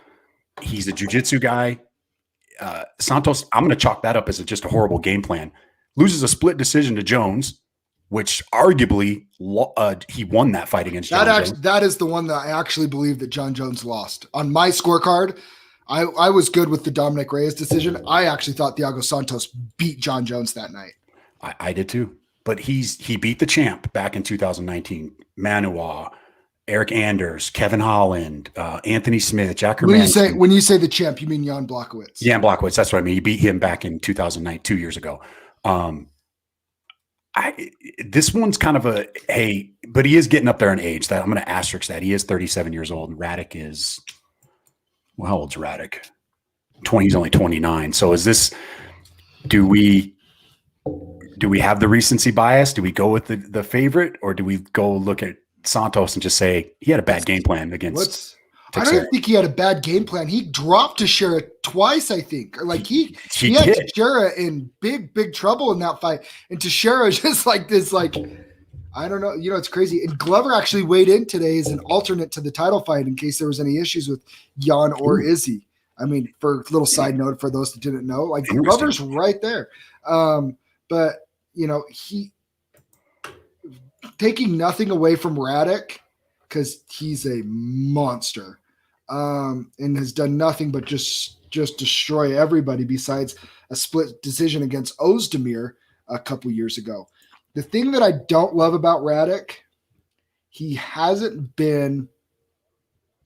He's a jiu-jitsu guy. Santos, I'm going to chalk that up as just a horrible game plan. Loses a split decision to Jones, which arguably he won that fight against John Jones. That is the one that I actually believe that John Jones lost. On my scorecard, I was good with the Dominic Reyes decision. I actually thought Thiago Santos beat John Jones that night. I did too. But he beat the champ back in 2019. Manuwa, Eric Anders, Kevin Holland, Anthony Smith, Jack Hermanson. When you say the champ, you mean Jan Blachowicz. Jan Blachowicz, that's what I mean. He beat him back in 2009, 2 years ago. This one's kind of but he is getting up there in age. That I'm going to asterisk that. He is 37 years old. And Radic is, well, how old's Radic? He's only 29. So is this, do we have the recency bias? Do we go with the favorite, or do we go look at Santos and just say he had a bad game plan against Teixeira? I don't think he had a bad game plan. He dropped Teixeira twice, I think. Like he had Teixeira in big trouble in that fight. And Teixeira just like this, like, I don't know. It's crazy. And Glover actually weighed in today as an alternate to the title fight in case there was any issues with Jan or Izzy. I mean, for a little side note for those that didn't know, like Glover's right there. But he taking nothing away from Radic because he's a monster and has done nothing but just destroy everybody besides a split decision against Ozdemir a couple years ago. The thing that I don't love about Radic, he hasn't been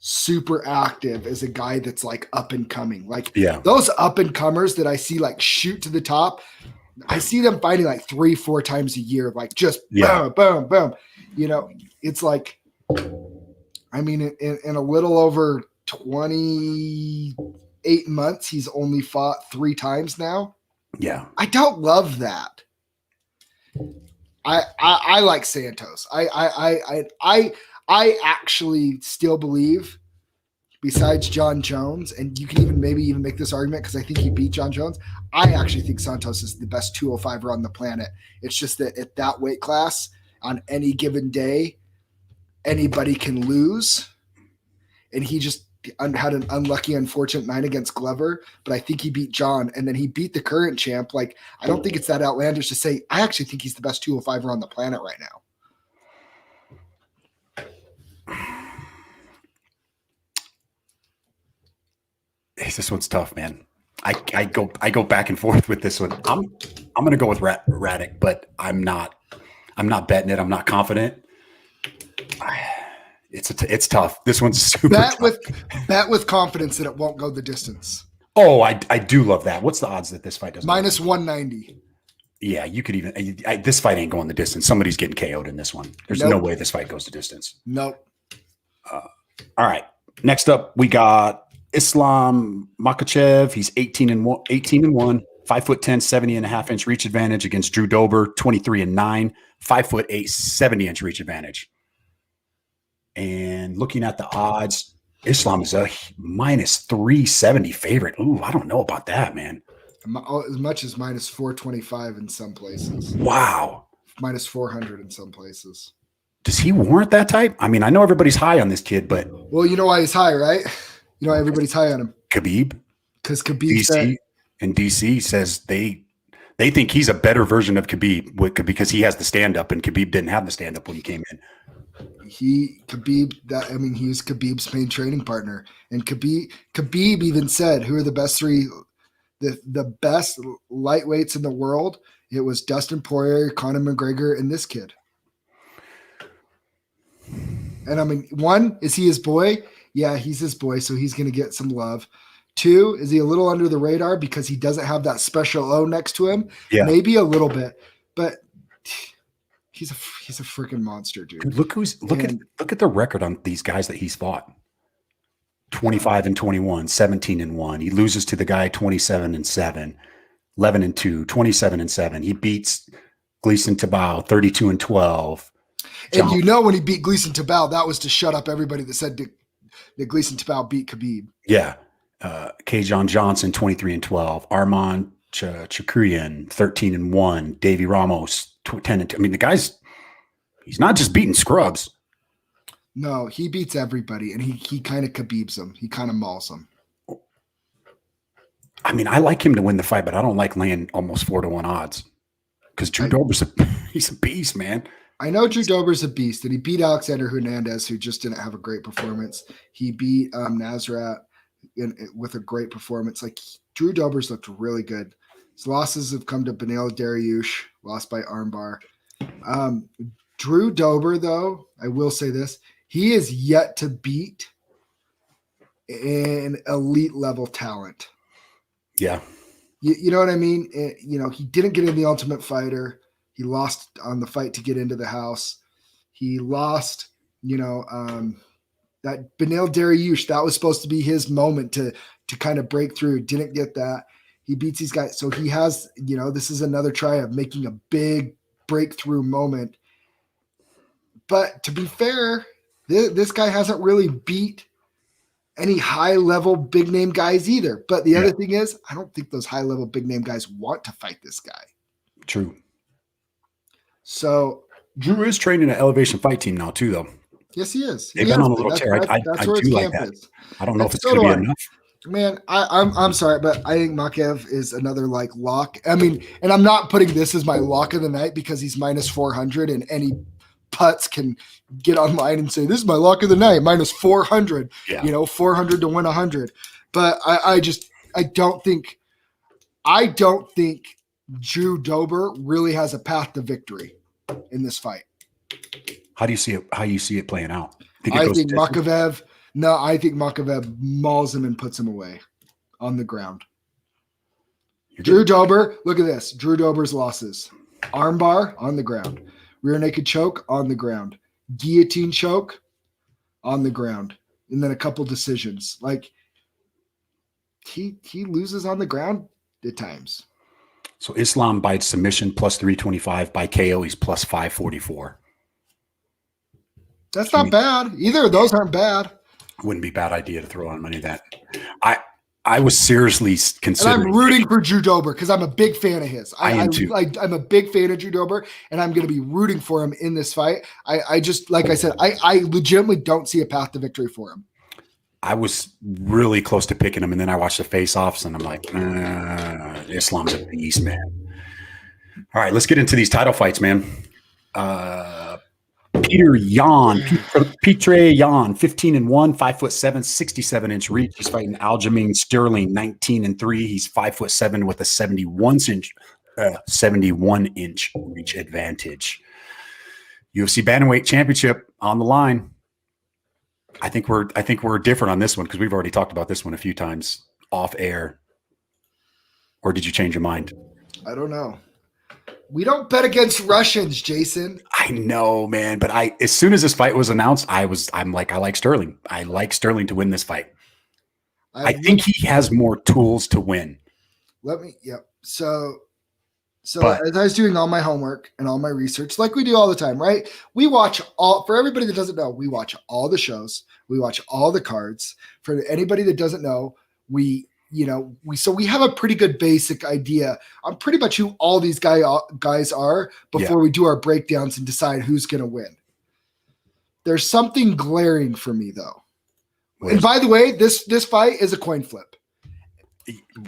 super active as a guy that's like up and coming. Like those up and comers that I see like shoot to the top, I see them fighting like 3-4 times a year, like just boom, boom, boom. It's like, I mean, in a little over 28 months, he's only fought 3 times now. Yeah. I don't love that. I like Santos. I actually still believe, besides John Jones, and you can maybe even make this argument because I think he beat John Jones. I actually think Santos is the best 205er on the planet. It's just that at that weight class, on any given day, anybody can lose. And he just had an unlucky, unfortunate night against Glover, but I think he beat John, and then he beat the current champ. Like, I don't think it's that outlandish to say, I actually think he's the best 205er on the planet right now. This one's tough, man. I go back and forth with this one. I'm going to go with Radic, but I'm not betting it. I'm not confident. It's tough. This one's super tough. Bet with confidence that it won't go the distance. Oh, I do love that. What's the odds that this fight doesn't? Minus 190. Yeah, you could even this fight ain't going the distance. Somebody's getting KO'd in this one. There's no way this fight goes the distance. Nope. All right. Next up, we got Islam Makhachev. He's 18-1, 5'10", 70.5-inch reach advantage against Drew Dober, 23-9, 5'8", 70-inch reach advantage. And looking at the odds, Islam is a minus 370 favorite. Ooh, I don't know about that, man. As much as minus 425 in some places. Wow. Minus 400 in some places. Does he warrant that type? I mean, I know everybody's high on this kid, but. Well, you know why he's high, right? You know why everybody's high on him? Khabib. Because Khabib DC says they think he's a better version of Khabib because he has the stand-up, and Khabib didn't have the stand-up when he came in. He was Khabib's main training partner. And Khabib even said, who are the best three, the best lightweights in the world? It was Dustin Poirier, Conor McGregor, and this kid. And I mean, 1, is he his boy? Yeah, he's his boy, so he's going to get some love. 2, is he a little under the radar because he doesn't have that special O next to him? Yeah. Maybe a little bit, but he's a freaking monster, dude. Look at the record on these guys that he's fought. 25-21, 17-1. He loses to the guy 27-7, 11-2, 27-7. He beats Gleison Tibau 32-12. And when he beat Gleison Tibau, that was to shut up everybody that said that Gleison Tibau beat Khabib. Yeah. K. Johnson 23-12. Armand Chakurian 13-1. Davey Ramos 10-2. I mean, the guy's he's not just beating scrubs. No, he beats everybody, and he kind of Khabibs them. He kind of mauls them. I mean, I like him to win the fight, but I don't like laying almost 4-1 odds because Drew Dober's he's a beast, man. I know Drew Dober's a beast, and he beat Alexander Hernandez, who just didn't have a great performance. He beat Nasrat with a great performance. Like, Drew Dober's looked really good. His losses have come to Beneil Dariush, lost by armbar. Drew Dober, though, I will say this, he is yet to beat an elite level talent. Yeah. You know what I mean? He didn't get in the Ultimate Fighter. He lost on the fight to get into the house. He lost, that Beneil Dariush, that was supposed to be his moment to kind of break through. Didn't get that. He beats these guys. So he has, this is another try of making a big breakthrough moment. But to be fair, this guy hasn't really beat any high-level big-name guys either. But the other thing is, I don't think those high-level big-name guys want to fight this guy. True. So Drew is training an Elevation Fight Team now too, though. Yes, he is. They've been on a little tear. I do like that. I don't know if it's going to be enough. Man, I'm sorry, but I think Makhachev is another like lock. I mean, and I'm not putting this as my lock of the night because he's minus 400, and any putts can get online and say this is my lock of the night, minus 400. Yeah. 400 to win 100. But I don't think Drew Dober really has a path to victory in this fight. How do you see it? How you see it playing out? I think Makhachev mauls him and puts him away on the ground. Drew Dober, look at this. Drew Dober's losses. Armbar on the ground. Rear naked choke on the ground. Guillotine choke on the ground. And then a couple decisions. Like he loses on the ground at times. So Islam by submission plus 325, by KO he's plus 544. That's not bad. Either of those aren't bad. Wouldn't be a bad idea to throw on money that. I was seriously considering. And I'm rooting for Drew Dober because I'm a big fan of his. I am too. I'm a big fan of Drew Dober, and I'm going to be rooting for him in this fight. I just, like I said, I legitimately don't see a path to victory for him. I was really close to picking him, and then I watched the face-offs, and I'm like, Islam's a beast, man. All right, let's get into these title fights, man. Peter Yan, 15-1, 5'7", 67-inch reach. He's fighting Aljamain Sterling, 19-3. He's 5'7" with a 71-inch reach advantage. UFC Bantamweight Championship on the line. I think we're different on this one because we've already talked about this one a few times off air. Or did you change your mind? I don't know. We don't bet against Russians, Jason. I know, man. But as soon as this fight was announced, I'm like, I like Sterling. I like Sterling to win this fight. I think he has more tools to win. So as I was doing all my homework and all my research, like we do all the time, right? For everybody that doesn't know, we watch all the shows. We watch all the cards. For anybody that doesn't know, we have a pretty good basic idea on pretty much who all these guys are before we do our breakdowns and decide who's going to win. There's something glaring for me though. And by the way, this fight is a coin flip.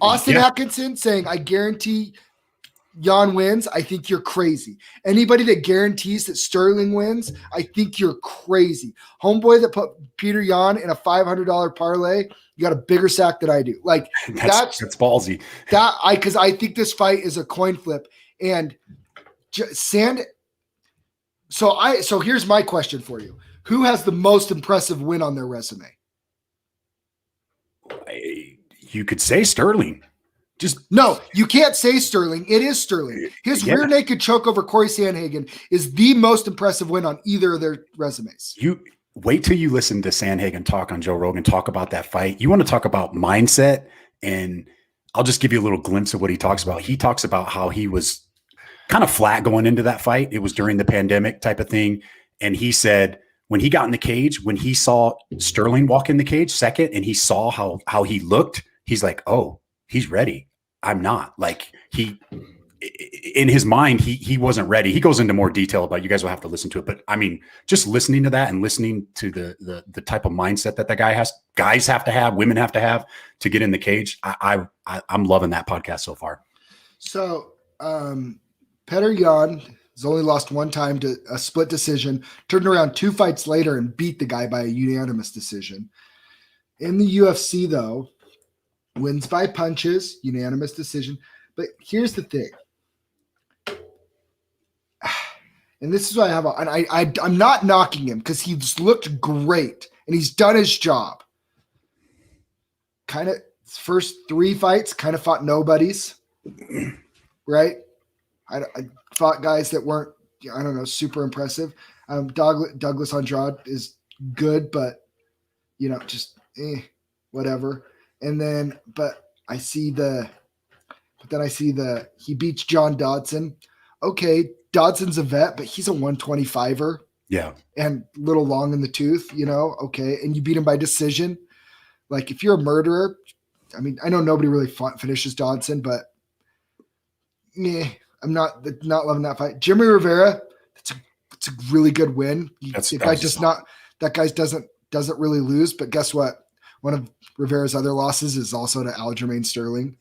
Austin Atkinson saying, I guarantee Yan wins. I think you're crazy. Anybody that guarantees that Sterling wins, I think you're crazy. Homeboy that put Peter Yan in a $500 parlay, you got a bigger sack than I do. Like that's ballsy. Because I think this fight is a coin flip. And So here's my question for you: who has the most impressive win on their resume? You could say Sterling. No, you can't say Sterling. It is Sterling. His rear naked choke over Corey Sandhagen is the most impressive win on either of their resumes. You wait till you listen to Sandhagen talk on Joe Rogan, talk about that fight. You want to talk about mindset, and I'll just give you a little glimpse of what he talks about. He talks about how he was kind of flat going into that fight. It was during the pandemic type of thing. And he said when he got in the cage, when he saw Sterling walk in the cage second and he saw how he looked, he's like, oh, he's ready. I'm not. Like in his mind, he wasn't ready. He goes into more detail about, you guys will have to listen to it. But I mean, just listening to that and listening to the type of mindset that guys have to have, women have to get in the cage. I'm loving that podcast so far. So Petr Yan has only lost one time to a split decision, turned around 2 fights later and beat the guy by a unanimous decision. In the UFC though, wins by punches, unanimous decision. But here's the thing. And this is what I have. And I'm not knocking him because he's looked great and he's done his job. Kind of first 3 fights, kind of fought nobodies, right? I fought guys that weren't, I don't know, super impressive. Douglas Andrade is good, but just whatever. And then, he beats John Dodson. Okay, Dodson's a vet, but he's a 125er. Yeah. And a little long in the tooth, okay. And you beat him by decision. Like if you're a murderer, I mean, I know nobody really finishes Dodson, but I'm not loving that fight. Jimmy Rivera, it's a really good win. That guy doesn't really lose, but guess what? one of Rivera's other losses is also to Aljamain Sterling.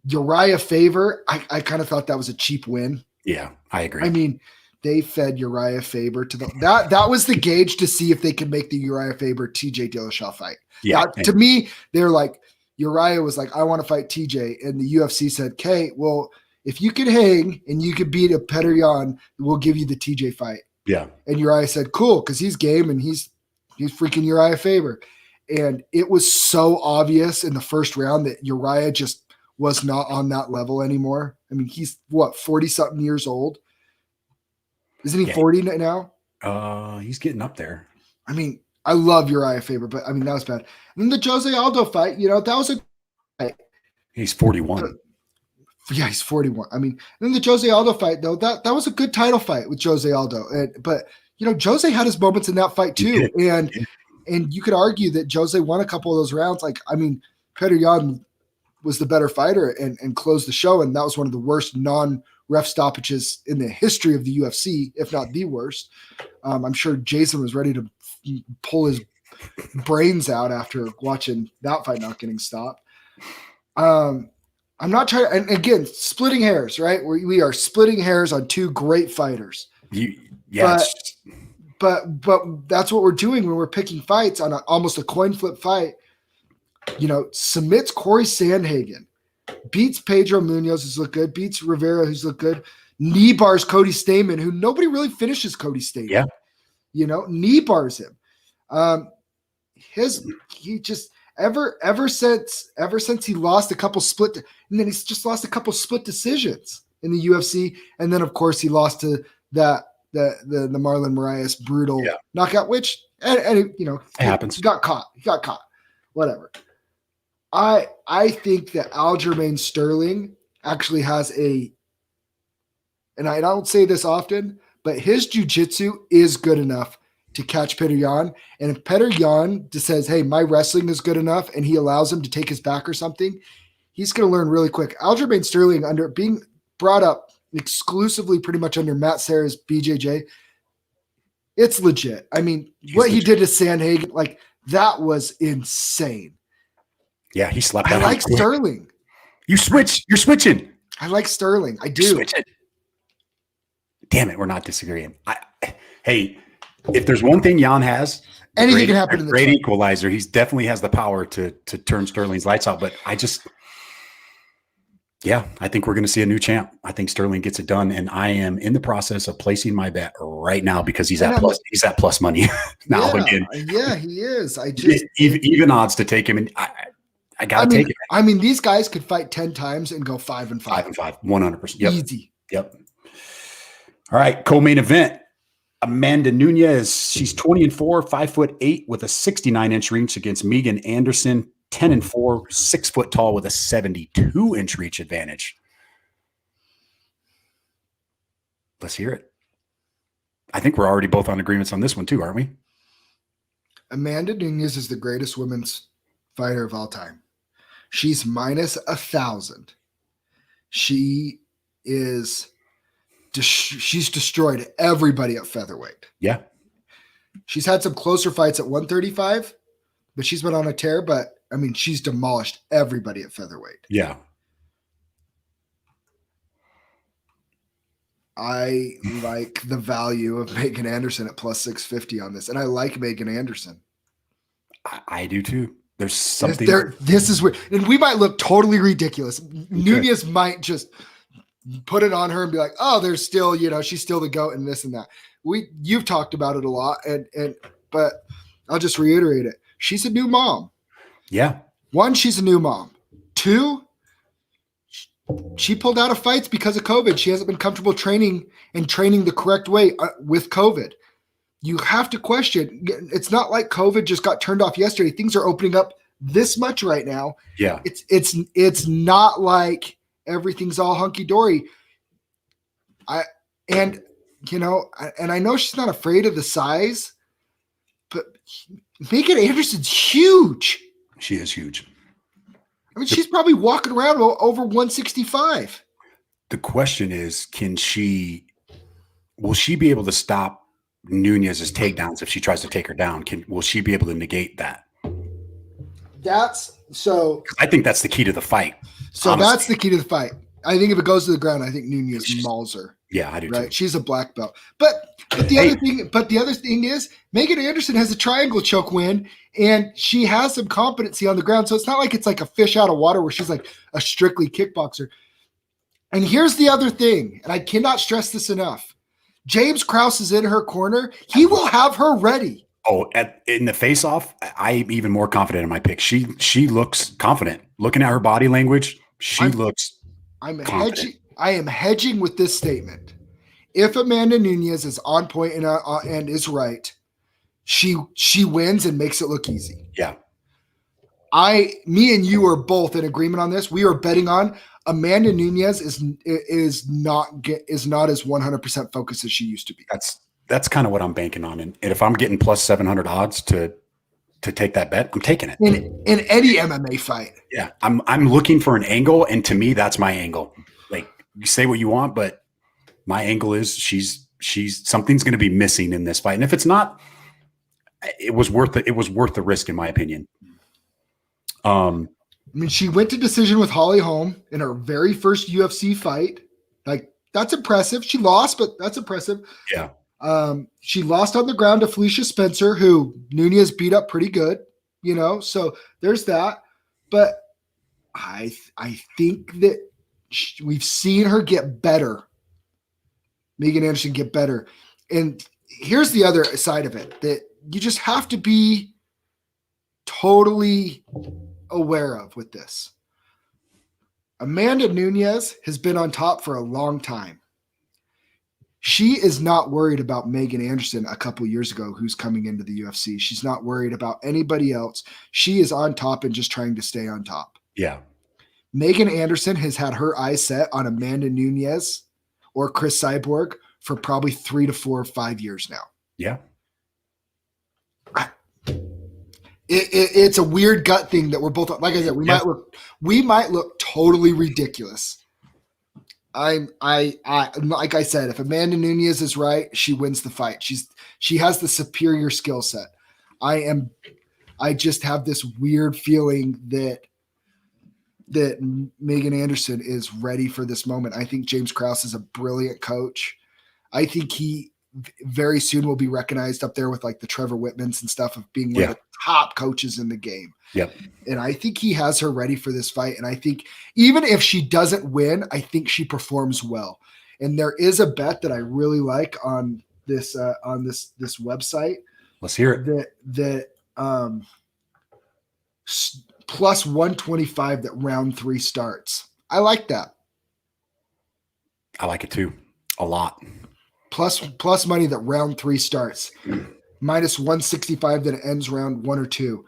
Uriah Faber, I kind of thought that was a cheap win. Yeah, I agree. I mean, they fed Uriah Faber to that was the gauge to see if they could make the Uriah Faber TJ Dillashaw fight. Yeah, to me, they're like, Uriah was like, I want to fight TJ, and the UFC said, "Okay, well, if you could hang and you could beat a Petr Yan, we'll give you the TJ fight." Yeah, and Uriah said, "Cool," because he's game and he's freaking Uriah Faber, and it was so obvious in the first round that Uriah just was not on that level anymore. I mean, he's 40-something years old. Isn't he 40 now? He's getting up there. I mean, I love Uriah Faber, but I mean, that was bad. And then the Jose Aldo fight, that was a fight. He's 41. Yeah, he's 41. I mean, and then the Jose Aldo fight, though, that was a good title fight with Jose Aldo. But Jose had his moments in that fight too. And you could argue that Jose won a couple of those rounds. Like, I mean, Petr Yan was the better fighter and closed the show. And that was one of the worst non-ref stoppages in the history of the UFC, if not the worst. I'm sure Jason was ready to pull his brains out after watching that fight not getting stopped. I'm not trying, and again, splitting hairs, right? We are splitting hairs on two great fighters. Yes. But that's what we're doing when we're picking fights on almost a coin flip fight. Submits Corey Sandhagen, beats Pedro Munoz, who's looked good, beats Rivera, who's looked good, knee bars Cody Stamann, who nobody really finishes Cody Stamann. Yeah. Knee bars him. He just ever since he lost a couple split, and then he's just lost a couple split decisions in the UFC, and then of course he lost to the Marlon Moraes brutal knockout, which and it happens. He got caught. Whatever. I think that Aljamain Sterling actually has and I don't say this often, but his jiu-jitsu is good enough to catch Petr Yan. And if Petr Yan just says, hey, my wrestling is good enough, and he allows him to take his back or something, he's going to learn really quick. Aljamain Sterling, under being brought up exclusively pretty much under Matt Serra's BJJ, it's legit. I mean, he did to Sandhagen, like, that was insane. Yeah, he slapped I that. like Sterling. You're switching. I like Sterling. I do. Switch it. Damn it, we're not disagreeing. Hey, if there's one thing Jan has, anything can happen in the great equalizer. He definitely has the power to turn Sterling's lights out. But I think we're going to see a new champ. I think Sterling gets it done, and I am in the process of placing my bet right now because he's at plus money now again. Yeah, he is. Even odds to take him, and I gotta take it. I mean, these guys could fight 10 times and go 5-5. 5-5, 100%. Yep. Easy. Yep. All right, co-main event. Amanda Nunes, she's 20-4, 5'8" with a 69-inch reach against Megan Anderson, 10-4, 6 foot tall with a 72-inch reach advantage. Let's hear it. I think we're already both on agreements on this one too, aren't we? Amanda Nunes is the greatest women's fighter of all time. She's minus 1,000. She's destroyed everybody at featherweight. Yeah. She's had some closer fights at 135, but she's been on a tear. But I mean, she's demolished everybody at featherweight. Yeah. I like the value of Megan Anderson at plus 650 on this. And I like Megan Anderson. I do too. There's something. This is weird. And we might look totally ridiculous. Okay. Nunes might just put it on her and be like, oh, there's still, she's still the GOAT and this and that. You've talked about it a lot. But I'll just reiterate it. She's a new mom. Yeah. 1, she's a new mom. 2, she pulled out of fights because of COVID. She hasn't been comfortable training the correct way with COVID. You have to question. It's not like COVID just got turned off yesterday. Things are opening up this much right now. Yeah. It's not like everything's all hunky dory. I know she's not afraid of the size, but Megan Anderson's huge. She is huge. I mean, she's probably walking around over 165. The question is, will she be able to stop Nunes's takedowns if she tries to take her down? Will she be able to negate that? That's so. I think that's the key to the fight. So honestly. That's the key to the fight. I think if it goes to the ground, I think Nunes mauls her. Yeah, I do right? too. She's a black belt. But the other thing is Megan Anderson has a triangle choke win, and she has some competency on the ground. So it's not like it's like a fish out of water where she's like a strictly kickboxer. And here's the other thing, and I cannot stress this enough. James Krause is in her corner. He will have her ready. Oh, in the face-off, I'm even more confident in my pick. She looks confident. Looking at her body language, she looks confident. I am hedging with this statement. If Amanda Nunes is on point and is right, she wins and makes it look easy. Yeah. Me and you are both in agreement on this. We are betting on Amanda Nunes is not as 100% focused as she used to be. That's kind of what I'm banking on. And if I'm getting plus 700 odds to take that bet, I'm taking it. In any MMA fight. Yeah. I'm looking for an angle, and to me, that's my angle. Like, you say what you want, but my angle is she's something's going to be missing in this fight. And if it's not, it was worth the risk, in my opinion. I mean, she went to decision with Holly Holm in her very first UFC fight. Like, that's impressive. She lost, but that's impressive. Yeah. She lost on the ground to Felicia Spencer, who Nunes beat up pretty good, so there's that. But I think that we've seen her get better. Megan Anderson get better. And here's the other side of it that you just have to be totally aware of with this. Amanda Nunes has been on top for a long time. She is not worried about Megan Anderson a couple years ago who's coming into the UFC. She's not worried about anybody else. She is on top and just trying to stay on top. Yeah. Megan Anderson has had her eyes set on Amanda Nunes or Chris Cyborg for probably 3 to 4 or 5 years now. Yeah. It's a weird gut thing that we're both, like I said, we might look totally ridiculous. Like I said, if Amanda Nunes is right, she wins the fight. She has the superior skill set. I just have this weird feeling that Megan Anderson is ready for this moment. I think James Krause is a brilliant coach. I think he very soon will be recognized up there with like the Trevor Whitmans and stuff of being one of the top coaches in the game. Yep. And I think he has her ready for this fight. And I think even if she doesn't win, I think she performs well. And there is a bet that I really like on this website. Let's hear it. That plus 125 that round 3 starts. I like that. I like it too. A lot. Plus money that round 3 starts. Minus 165 that it ends round 1 or 2.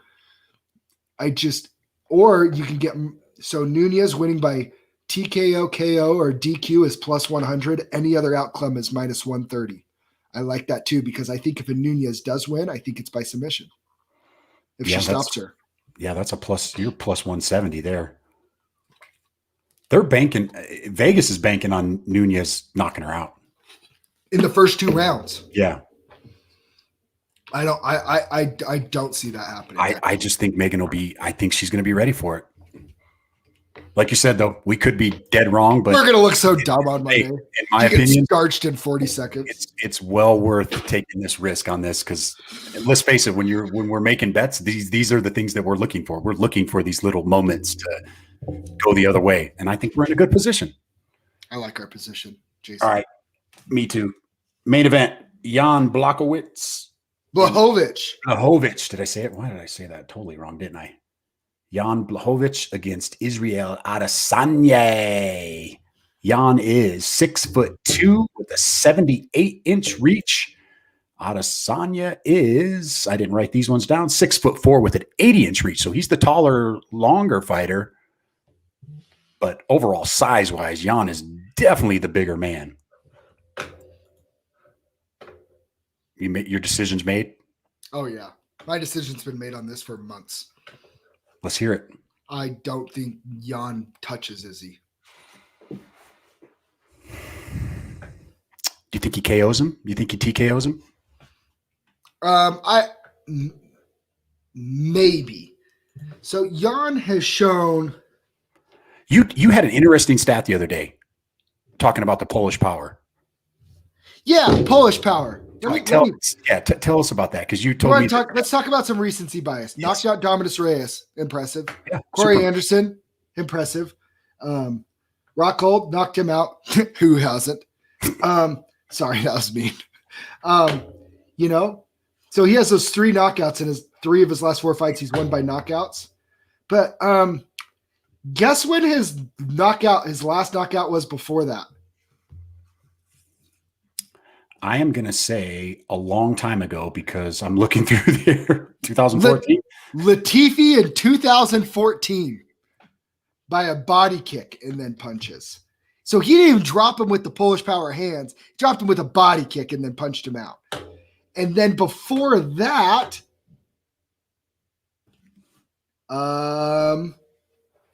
Or you can get, so Nunes winning by TKO, KO, or DQ is plus 100. Any other outcome is minus 130. I like that too, because I think if a Nunes does win, I think it's by submission. If she stops her. Yeah, that's a plus. You're plus 170 there. They're banking. Vegas is banking on Nunes knocking her out in the first 2 rounds. Yeah. I don't see that happening. I just think Megan will be, I think she's going to be ready for it. Like you said, though, we could be dead wrong, but we're going to look so dumb on Monday. In my opinion, starched in 40 seconds. It's well worth taking this risk on this, because let's face it, when we're making bets, these are the things that we're looking for. We're looking for these little moments to go the other way, and I think we're in a good position. I like our position, Jason. All right, me too. Main event: Jan Blachowicz. Blachowicz. Did I say it? Why did I say that? Totally wrong, didn't I? Jan Blachowicz against Israel Adesanya. Jan is 6'2" with a 78-inch reach. Adesanya is, I didn't write these ones down, 6'4" with an 80-inch reach. So he's the taller, longer fighter. But overall, size-wise, Jan is definitely the bigger man. Your decision's made? Oh, yeah. My decision's been made on this for months. Let's hear it. I don't think Jan touches Izzy. Do you think he KOs him? You think he TKOs him? Maybe. So Jan has shown. You had an interesting stat the other day talking about the Polish power. Yeah, Polish power. Tell us about that, because you told me. Let's talk about some recency bias. Yes. Knocked out Dominus Reyes, impressive. Yeah, Corey Anderson, impressive. Rockhold knocked him out. Who hasn't? Sorry, that was mean. So he has those 3 knockouts in three of his last 4 fights. He's won by knockouts. But guess when his last knockout was before that? I am going to say a long time ago, because I'm looking through there. 2014? Latifi in 2014 by a body kick and then punches. So he didn't even drop him with the Polish power hands. He dropped him with a body kick and then punched him out. And then before that,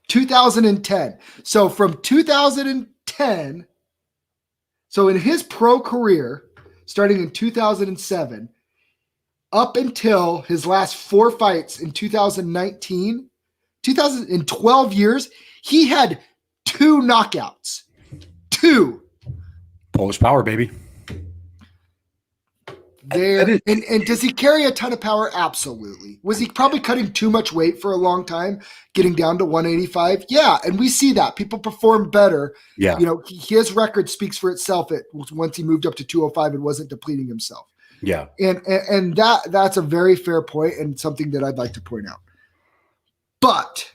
2010. So from 2010, so in his pro career, starting in 2007, up until his last 4 fights in 2019, 2012 years, he had 2 knockouts. 2. Polish power, baby. And does he carry a ton of power? Absolutely. Was he probably cutting too much weight for a long time, getting down to 185? Yeah, and we see that. People perform better. Yeah. His record speaks for itself once he moved up to 205 and wasn't depleting himself. Yeah. And that's a very fair point and something that I'd like to point out. But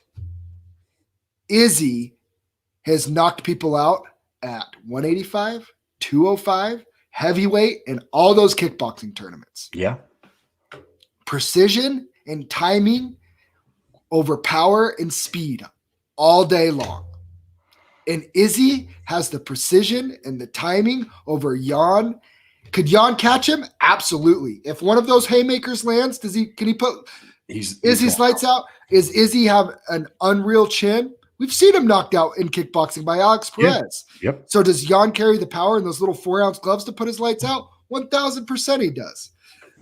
Izzy has knocked people out at 185, 205, heavyweight, and all those kickboxing tournaments. Yeah. Precision and timing over power and speed all day long. And Izzy has the precision and the timing over Jan. Could Jan catch him? Absolutely. If one of those haymakers lands, can he put Izzy's lights out? Is Izzy have an unreal chin? We've seen him knocked out in kickboxing by Alex Perez. Yeah. Yep. So does Jan carry the power in those little 4-ounce gloves to put his lights out? 1,000% he does.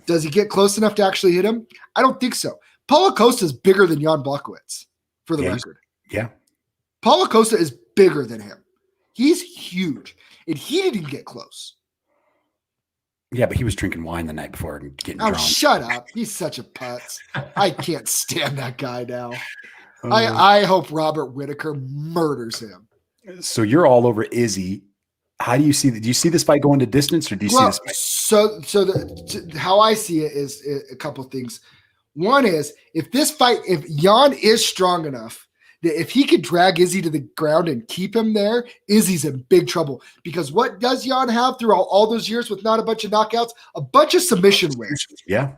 Does he get close enough to actually hit him? I don't think so. Paulo Costa is bigger than Jan Blachowicz, for the record. Yeah. Paulo Costa is bigger than him. He's huge, and he didn't even get close. Yeah, but he was drinking wine the night before and getting drunk. Shut up. He's such a putz. I can't stand that guy now. I hope Robert Whitaker murders him. So you're all over Izzy. How do you see that? Do you see this fight going to distance, or do you see this fight? How I see it is a couple things. One is if Jan is strong enough that if he could drag Izzy to the ground and keep him there, Izzy's in big trouble. Because what does Jan have through all those years with not a bunch of knockouts? A bunch of submission wins. Yeah.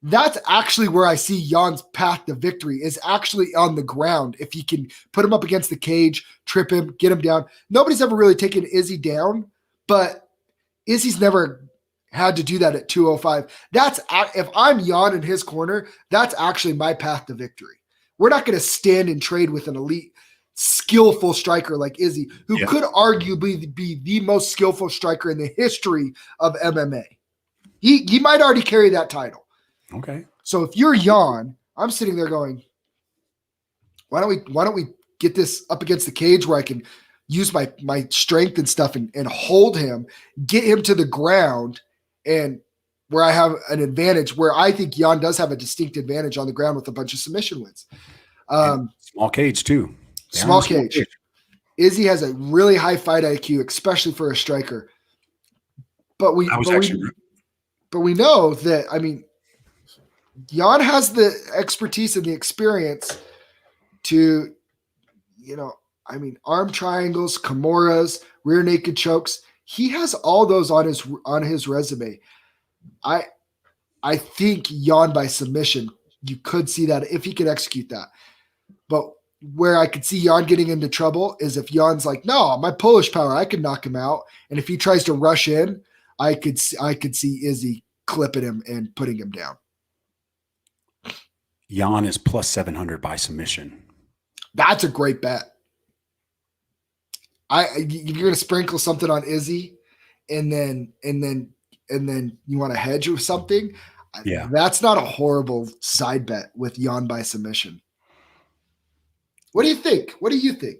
That's actually where I see Jan's path to victory is actually on the ground. If he can put him up against the cage, trip him, get him down. Nobody's ever really taken Izzy down, but Izzy's never had to do that at 205. If I'm Jan in his corner, that's actually my path to victory. We're not going to stand and trade with an elite, skillful striker like Izzy, who could arguably be the most skillful striker in the history of MMA. He might already carry that title. Okay. So if you're Jan, I'm sitting there going, why don't we get this up against the cage where I can use my strength and stuff and hold him, get him to the ground, and where I have an advantage, where I think Jan does have a distinct advantage on the ground with a bunch of submission wins. Small cage too. Small cage. Izzy has a really high fight IQ, especially for a striker. But we know that, I mean, Jan has the expertise and the experience to, arm triangles, Kimuras, rear naked chokes. He has all those on his resume. I think Jan by submission, you could see that if he could execute that. But where I could see Jan getting into trouble is if Jan's like, no, my Polish power, I can knock him out. And if he tries to rush in, I could see Izzy clipping him and putting him down. Jan is plus 700 by submission. That's a great bet. You're going to sprinkle something on Izzy, and then you want to hedge with something. Yeah. That's not a horrible side bet with Jan by submission. What do you think? What do you think?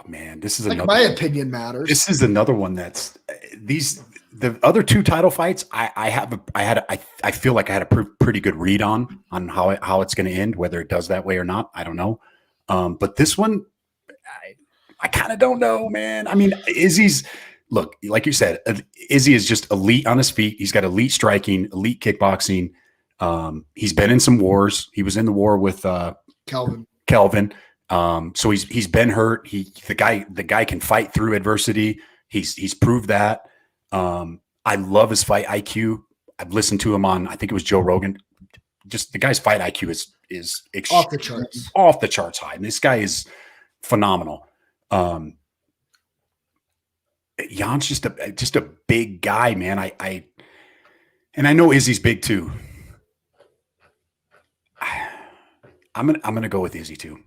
Man, this is like another my opinion matters. This is another one that's the other two title fights. I feel like I had a pretty good read on how it's going to end, whether it does that way or not. I don't know. But this one, I kind of don't know, man. I mean, Izzy's look, like you said, Izzy is just elite on his feet. He's got elite striking, elite kickboxing. He's been in some wars. He was in the war with Kelvin. So he's been hurt. The guy can fight through adversity. He's proved that. I love his fight IQ. I've listened to him on, I think it was Joe Rogan. Just the guy's fight IQ is off the charts high. And this guy is phenomenal. Jan's just a big guy, man. And I know Izzy's big too. I'm gonna go with Izzy too.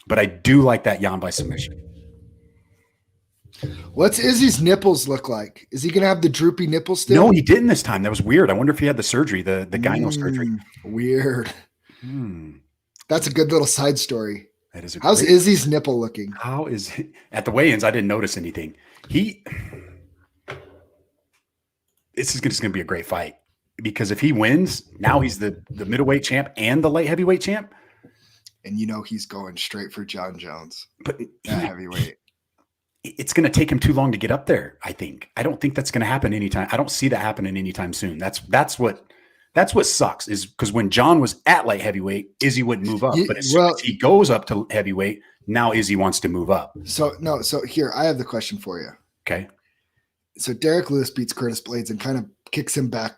But I do like that Jan by submission. What's Izzy's nipples look like? Is he going to have the droopy nipples still? No, he didn't this time. That was weird. I wonder if he had the surgery, the gyno surgery. Weird. That's a good little side story. That is. How's Izzy's nipple looking? How is at the weigh-ins? I didn't notice anything. This is just going to be a great fight because if he wins, now he's the middleweight champ and the light heavyweight champ. And he's going straight for Jon Jones. But heavyweight. It's going to take him too long to get up there, I think. I don't think that's going to happen anytime. I don't see that happening anytime soon. That's what sucks is because when Jon was at light heavyweight, Izzy wouldn't move up. But as soon as he goes up to heavyweight, now Izzy wants to move up. So here, I have the question for you. Okay. So Derek Lewis beats Curtis Blades and kind of kicks him back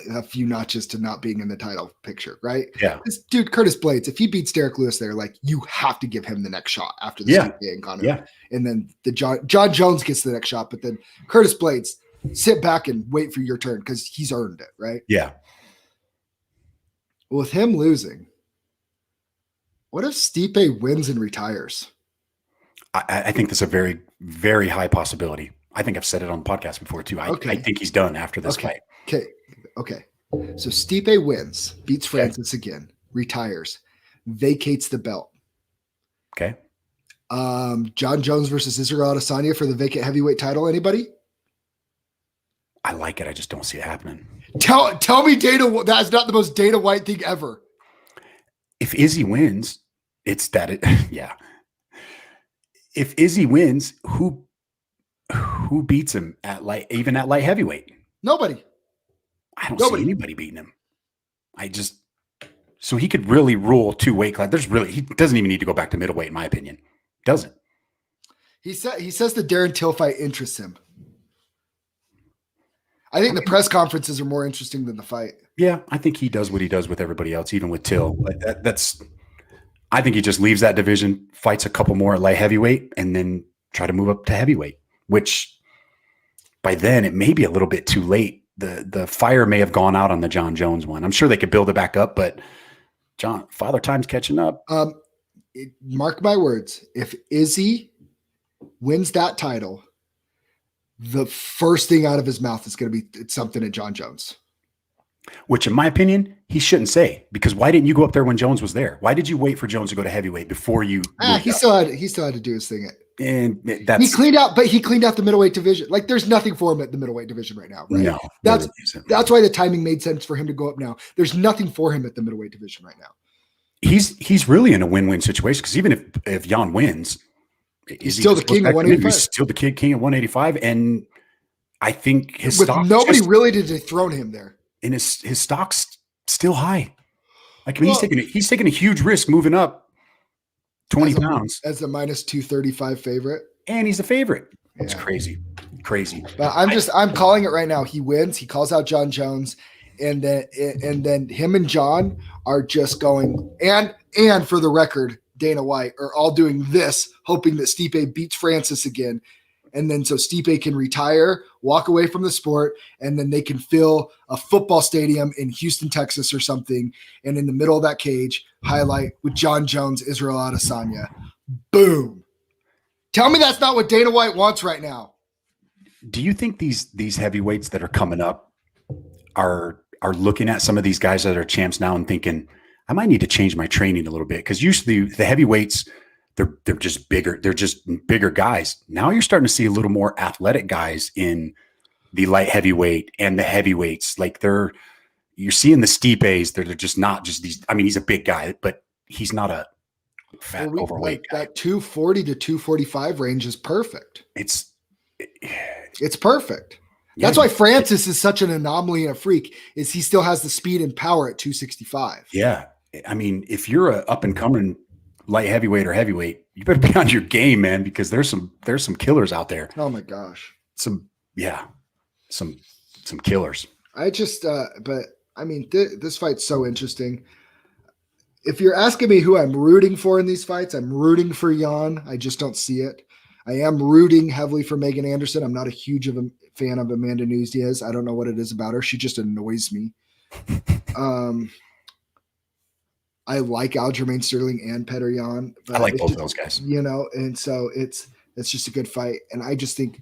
a few notches to not being in the title picture, right? Yeah. This dude, Curtis Blades, if he beats Derek Lewis there, like you have to give him the next shot after the encounter. Yeah. And then Jon Jones gets the next shot, but then Curtis Blades, sit back and wait for your turn because he's earned it, right? Yeah. With him losing, what if Stipe wins and retires? I think that's a very, very high possibility. I think I've said it on the podcast before too. I think he's done after this fight. Okay. So Stipe wins, beats Francis again, retires, vacates the belt. Okay. Jon Jones versus Israel Adesanya for the vacant heavyweight title. Anybody? I like it. I just don't see it happening. Tell me Dana, that's not the most Dana White thing ever. If Izzy wins, it's that yeah. If Izzy wins, who beats him at light heavyweight? Nobody. I don't see anybody beating him. So he could really rule two weight class. He doesn't even need to go back to middleweight, in my opinion. Doesn't. He says the Darren Till fight interests him. I think the press conferences are more interesting than the fight. Yeah, I think he does what he does with everybody else, even with Till. I think he just leaves that division, fights a couple more at light heavyweight, and then try to move up to heavyweight, which by then it may be a little bit too late. The fire may have gone out on the Jon Jones one. I'm sure they could build it back up, but Father Time's catching up. Mark my words. If Izzy wins that title, the first thing out of his mouth is going to be something at Jon Jones. Which, in my opinion, he shouldn't say, because why didn't you go up there when Jones was there? Why did you wait for Jones to go to heavyweight before you? He still had to do his thing. And he cleaned out the middleweight division. Like there's nothing for him at the middleweight division right now, right? No, that's why the timing made sense for him to go up now. There's nothing for him at the middleweight division right now. He's really in a win-win situation because even if Jan wins, he's still the king at 185. He's still the king at 185, and I think his stock really to dethrone him there. And his stock's still high. Like he's taking a huge risk moving up 20 pounds as a minus 235 favorite, and he's a favorite. It's crazy. But I'm calling it right now. He wins. He calls out Jon Jones, and then him and Jon are just going. And for the record, Dana White are all doing this, hoping that Stipe beats Francis again. And then so Stipe can retire, walk away from the sport, and then they can fill a football stadium in Houston, Texas or something. And in the middle of that cage, highlight with Jon Jones, Israel Adesanya. Boom. Tell me that's not what Dana White wants right now. Do you think these heavyweights that are coming up are looking at some of these guys that are champs now and thinking, I might need to change my training a little bit, because usually the heavyweights, they're just bigger. They're just bigger guys. Now you're starting to see a little more athletic guys in the light heavyweight and the heavyweights. Like you're seeing the Stipes. They're just not just these. I mean, he's a big guy, but he's not a fat overweight guy. That 240 to 245 range is perfect. It's perfect. Yeah, that's why Francis is such an anomaly and a freak, is he still has the speed and power at 265. Yeah. I mean, if you're a up and coming light heavyweight or heavyweight, you better be on your game, man, because there's some killers out there. Oh my gosh. Some killers. I just, but I mean, this fight's so interesting. If you're asking me who I'm rooting for in these fights, I'm rooting for Jan. I just don't see it. I am rooting heavily for Megan Anderson. I'm not a huge fan of Amanda Nunes. I don't know what it is about her. She just annoys me. I like Aljamain Sterling and Petr Yan. I like both of those guys. And so it's just a good fight. And I just think,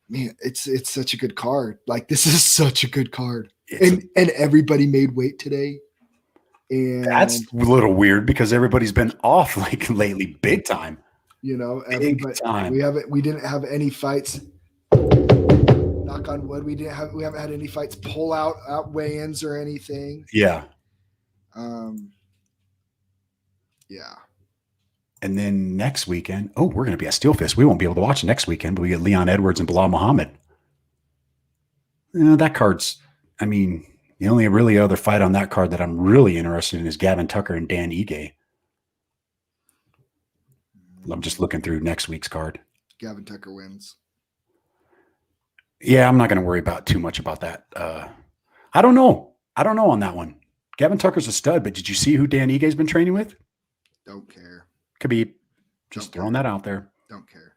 man, it's such a good card. Like, this is such a good card. And everybody made weight today. And that's a little weird because everybody's been off like lately, big time. Big time. We didn't have any fights. Knock on wood. We haven't had any fights pull out weigh-ins or anything. Yeah. Yeah. And then next weekend, we're going to be at Steelfist. We won't be able to watch next weekend, but we get Leon Edwards and Bilal Muhammad. That card's, I mean, the only really other fight on that card that I'm really interested in is Gavin Tucker and Dan Ige. I'm just looking through next week's card. Gavin Tucker wins. Yeah, I'm not going to worry about too much about that. I don't know on that one. Gavin Tucker's a stud, but did you see who Dan Ige's been training with? Don't care. Khabib. Just throwing that out there. Don't care.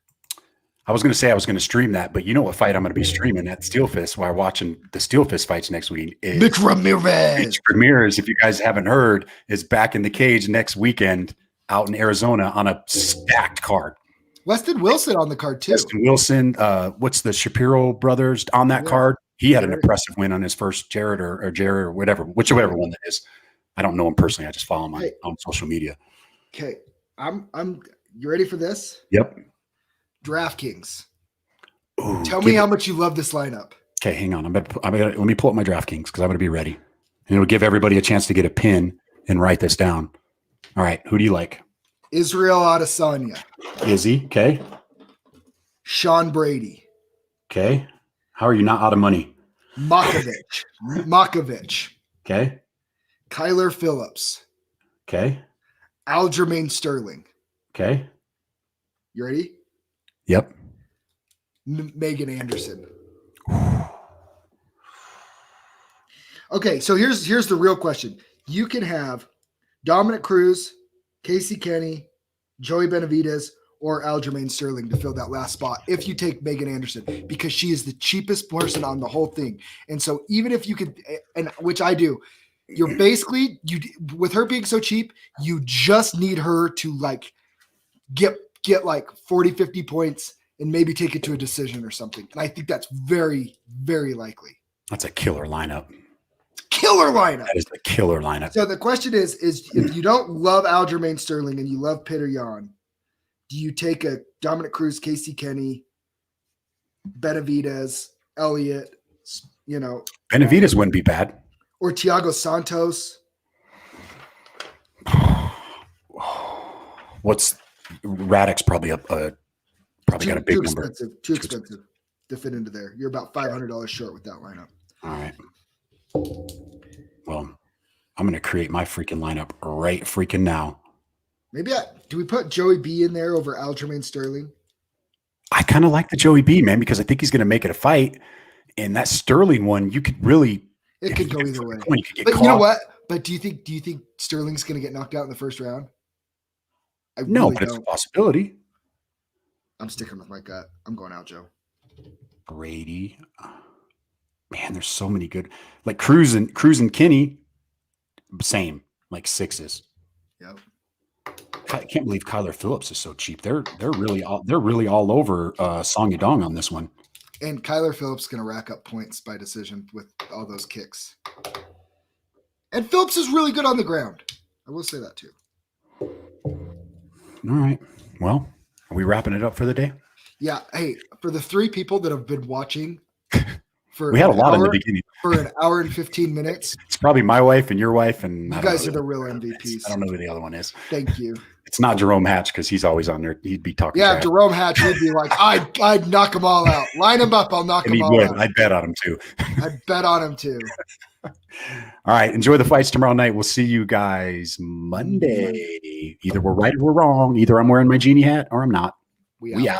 I was going to say I was going to stream that, but you know what fight I'm going to be streaming at Steelfist while watching the Steelfist fights next week is Mitch Ramirez, if you guys haven't heard, is back in the cage next weekend out in Arizona on a stacked card. Weston Wilson on the card too. Weston Wilson, what's the Shapiro brothers on that card? He had an impressive win on his first Jared or whichever one that is. I don't know him personally. I just follow him on social media. Okay. You ready for this? Yep. DraftKings. Ooh, Tell me how much you love this lineup. Okay, hang on. Let me pull up my DraftKings because I'm going to be ready. And it'll give everybody a chance to get a pin and write this down. All right. Who do you like? Israel Adesanya. Izzy. Okay. Sean Brady. Okay. How are you not out of money? Makhachev. Okay. Kyler Phillips. Okay. Aljamain Sterling. Okay. You ready? Yep. Megan Anderson. Okay, so here's the real question. You can have Dominic Cruz, Casey Kenney, Joey Benavidez, or Aljamain Sterling to fill that last spot if you take Megan Anderson, because she is the cheapest person on the whole thing. And so even if you could, and which I do, you're basically, with her being so cheap, you just need her to like get like 40, 50 points and maybe take it to a decision or something. And I think that's very, very likely. That's a killer lineup. That is the killer lineup. So the question is if you don't love Aljamain Sterling and you love Petr Yan, do you take a Dominic Cruz, Casey Kenney, Benavidez, Elliott, Benavidez wouldn't be bad. Or Thiago Santos? What's Radic's probably got a big number. Too expensive to fit into there. You're about $500 short with that lineup. All right. Well, I'm going to create my freaking lineup right freaking now. Maybe do we put Joey B in there over Aljamain Sterling? I kind of like the Joey B, man, because I think he's going to make it a fight. And that Sterling one, you could really – it could go either way. But you know what? But do you think Sterling's going to get knocked out in the first round? No, but it's a possibility. I'm sticking with my gut. I'm going out, Joe. Brady. Man, there's so many good. Like Cruz and Kenney, same, like sixes. Yep. I can't believe Kyler Phillips is so cheap. They're really all over Song Yadong on this one. And Kyler Phillips is going to rack up points by decision with all those kicks. And Phillips is really good on the ground. I will say that too. All right. Well, are we wrapping it up for the day? Yeah. Hey, for the 3 people that have been watching we had a lot in the beginning. For an hour and 15 minutes. It's probably my wife and your wife. And you guys are the real MVPs. I don't know who the other one is. Thank you. It's not Jerome Hatch because he's always on there. He'd be talking. Yeah, Jerome Hatch would be like, I'd knock them all out. Line them up. I'll knock them all out. I'd bet on him too. I'd bet on him too. All right. Enjoy the fights tomorrow night. We'll see you guys Monday. Either we're right or we're wrong. Either I'm wearing my genie hat or I'm not. We out.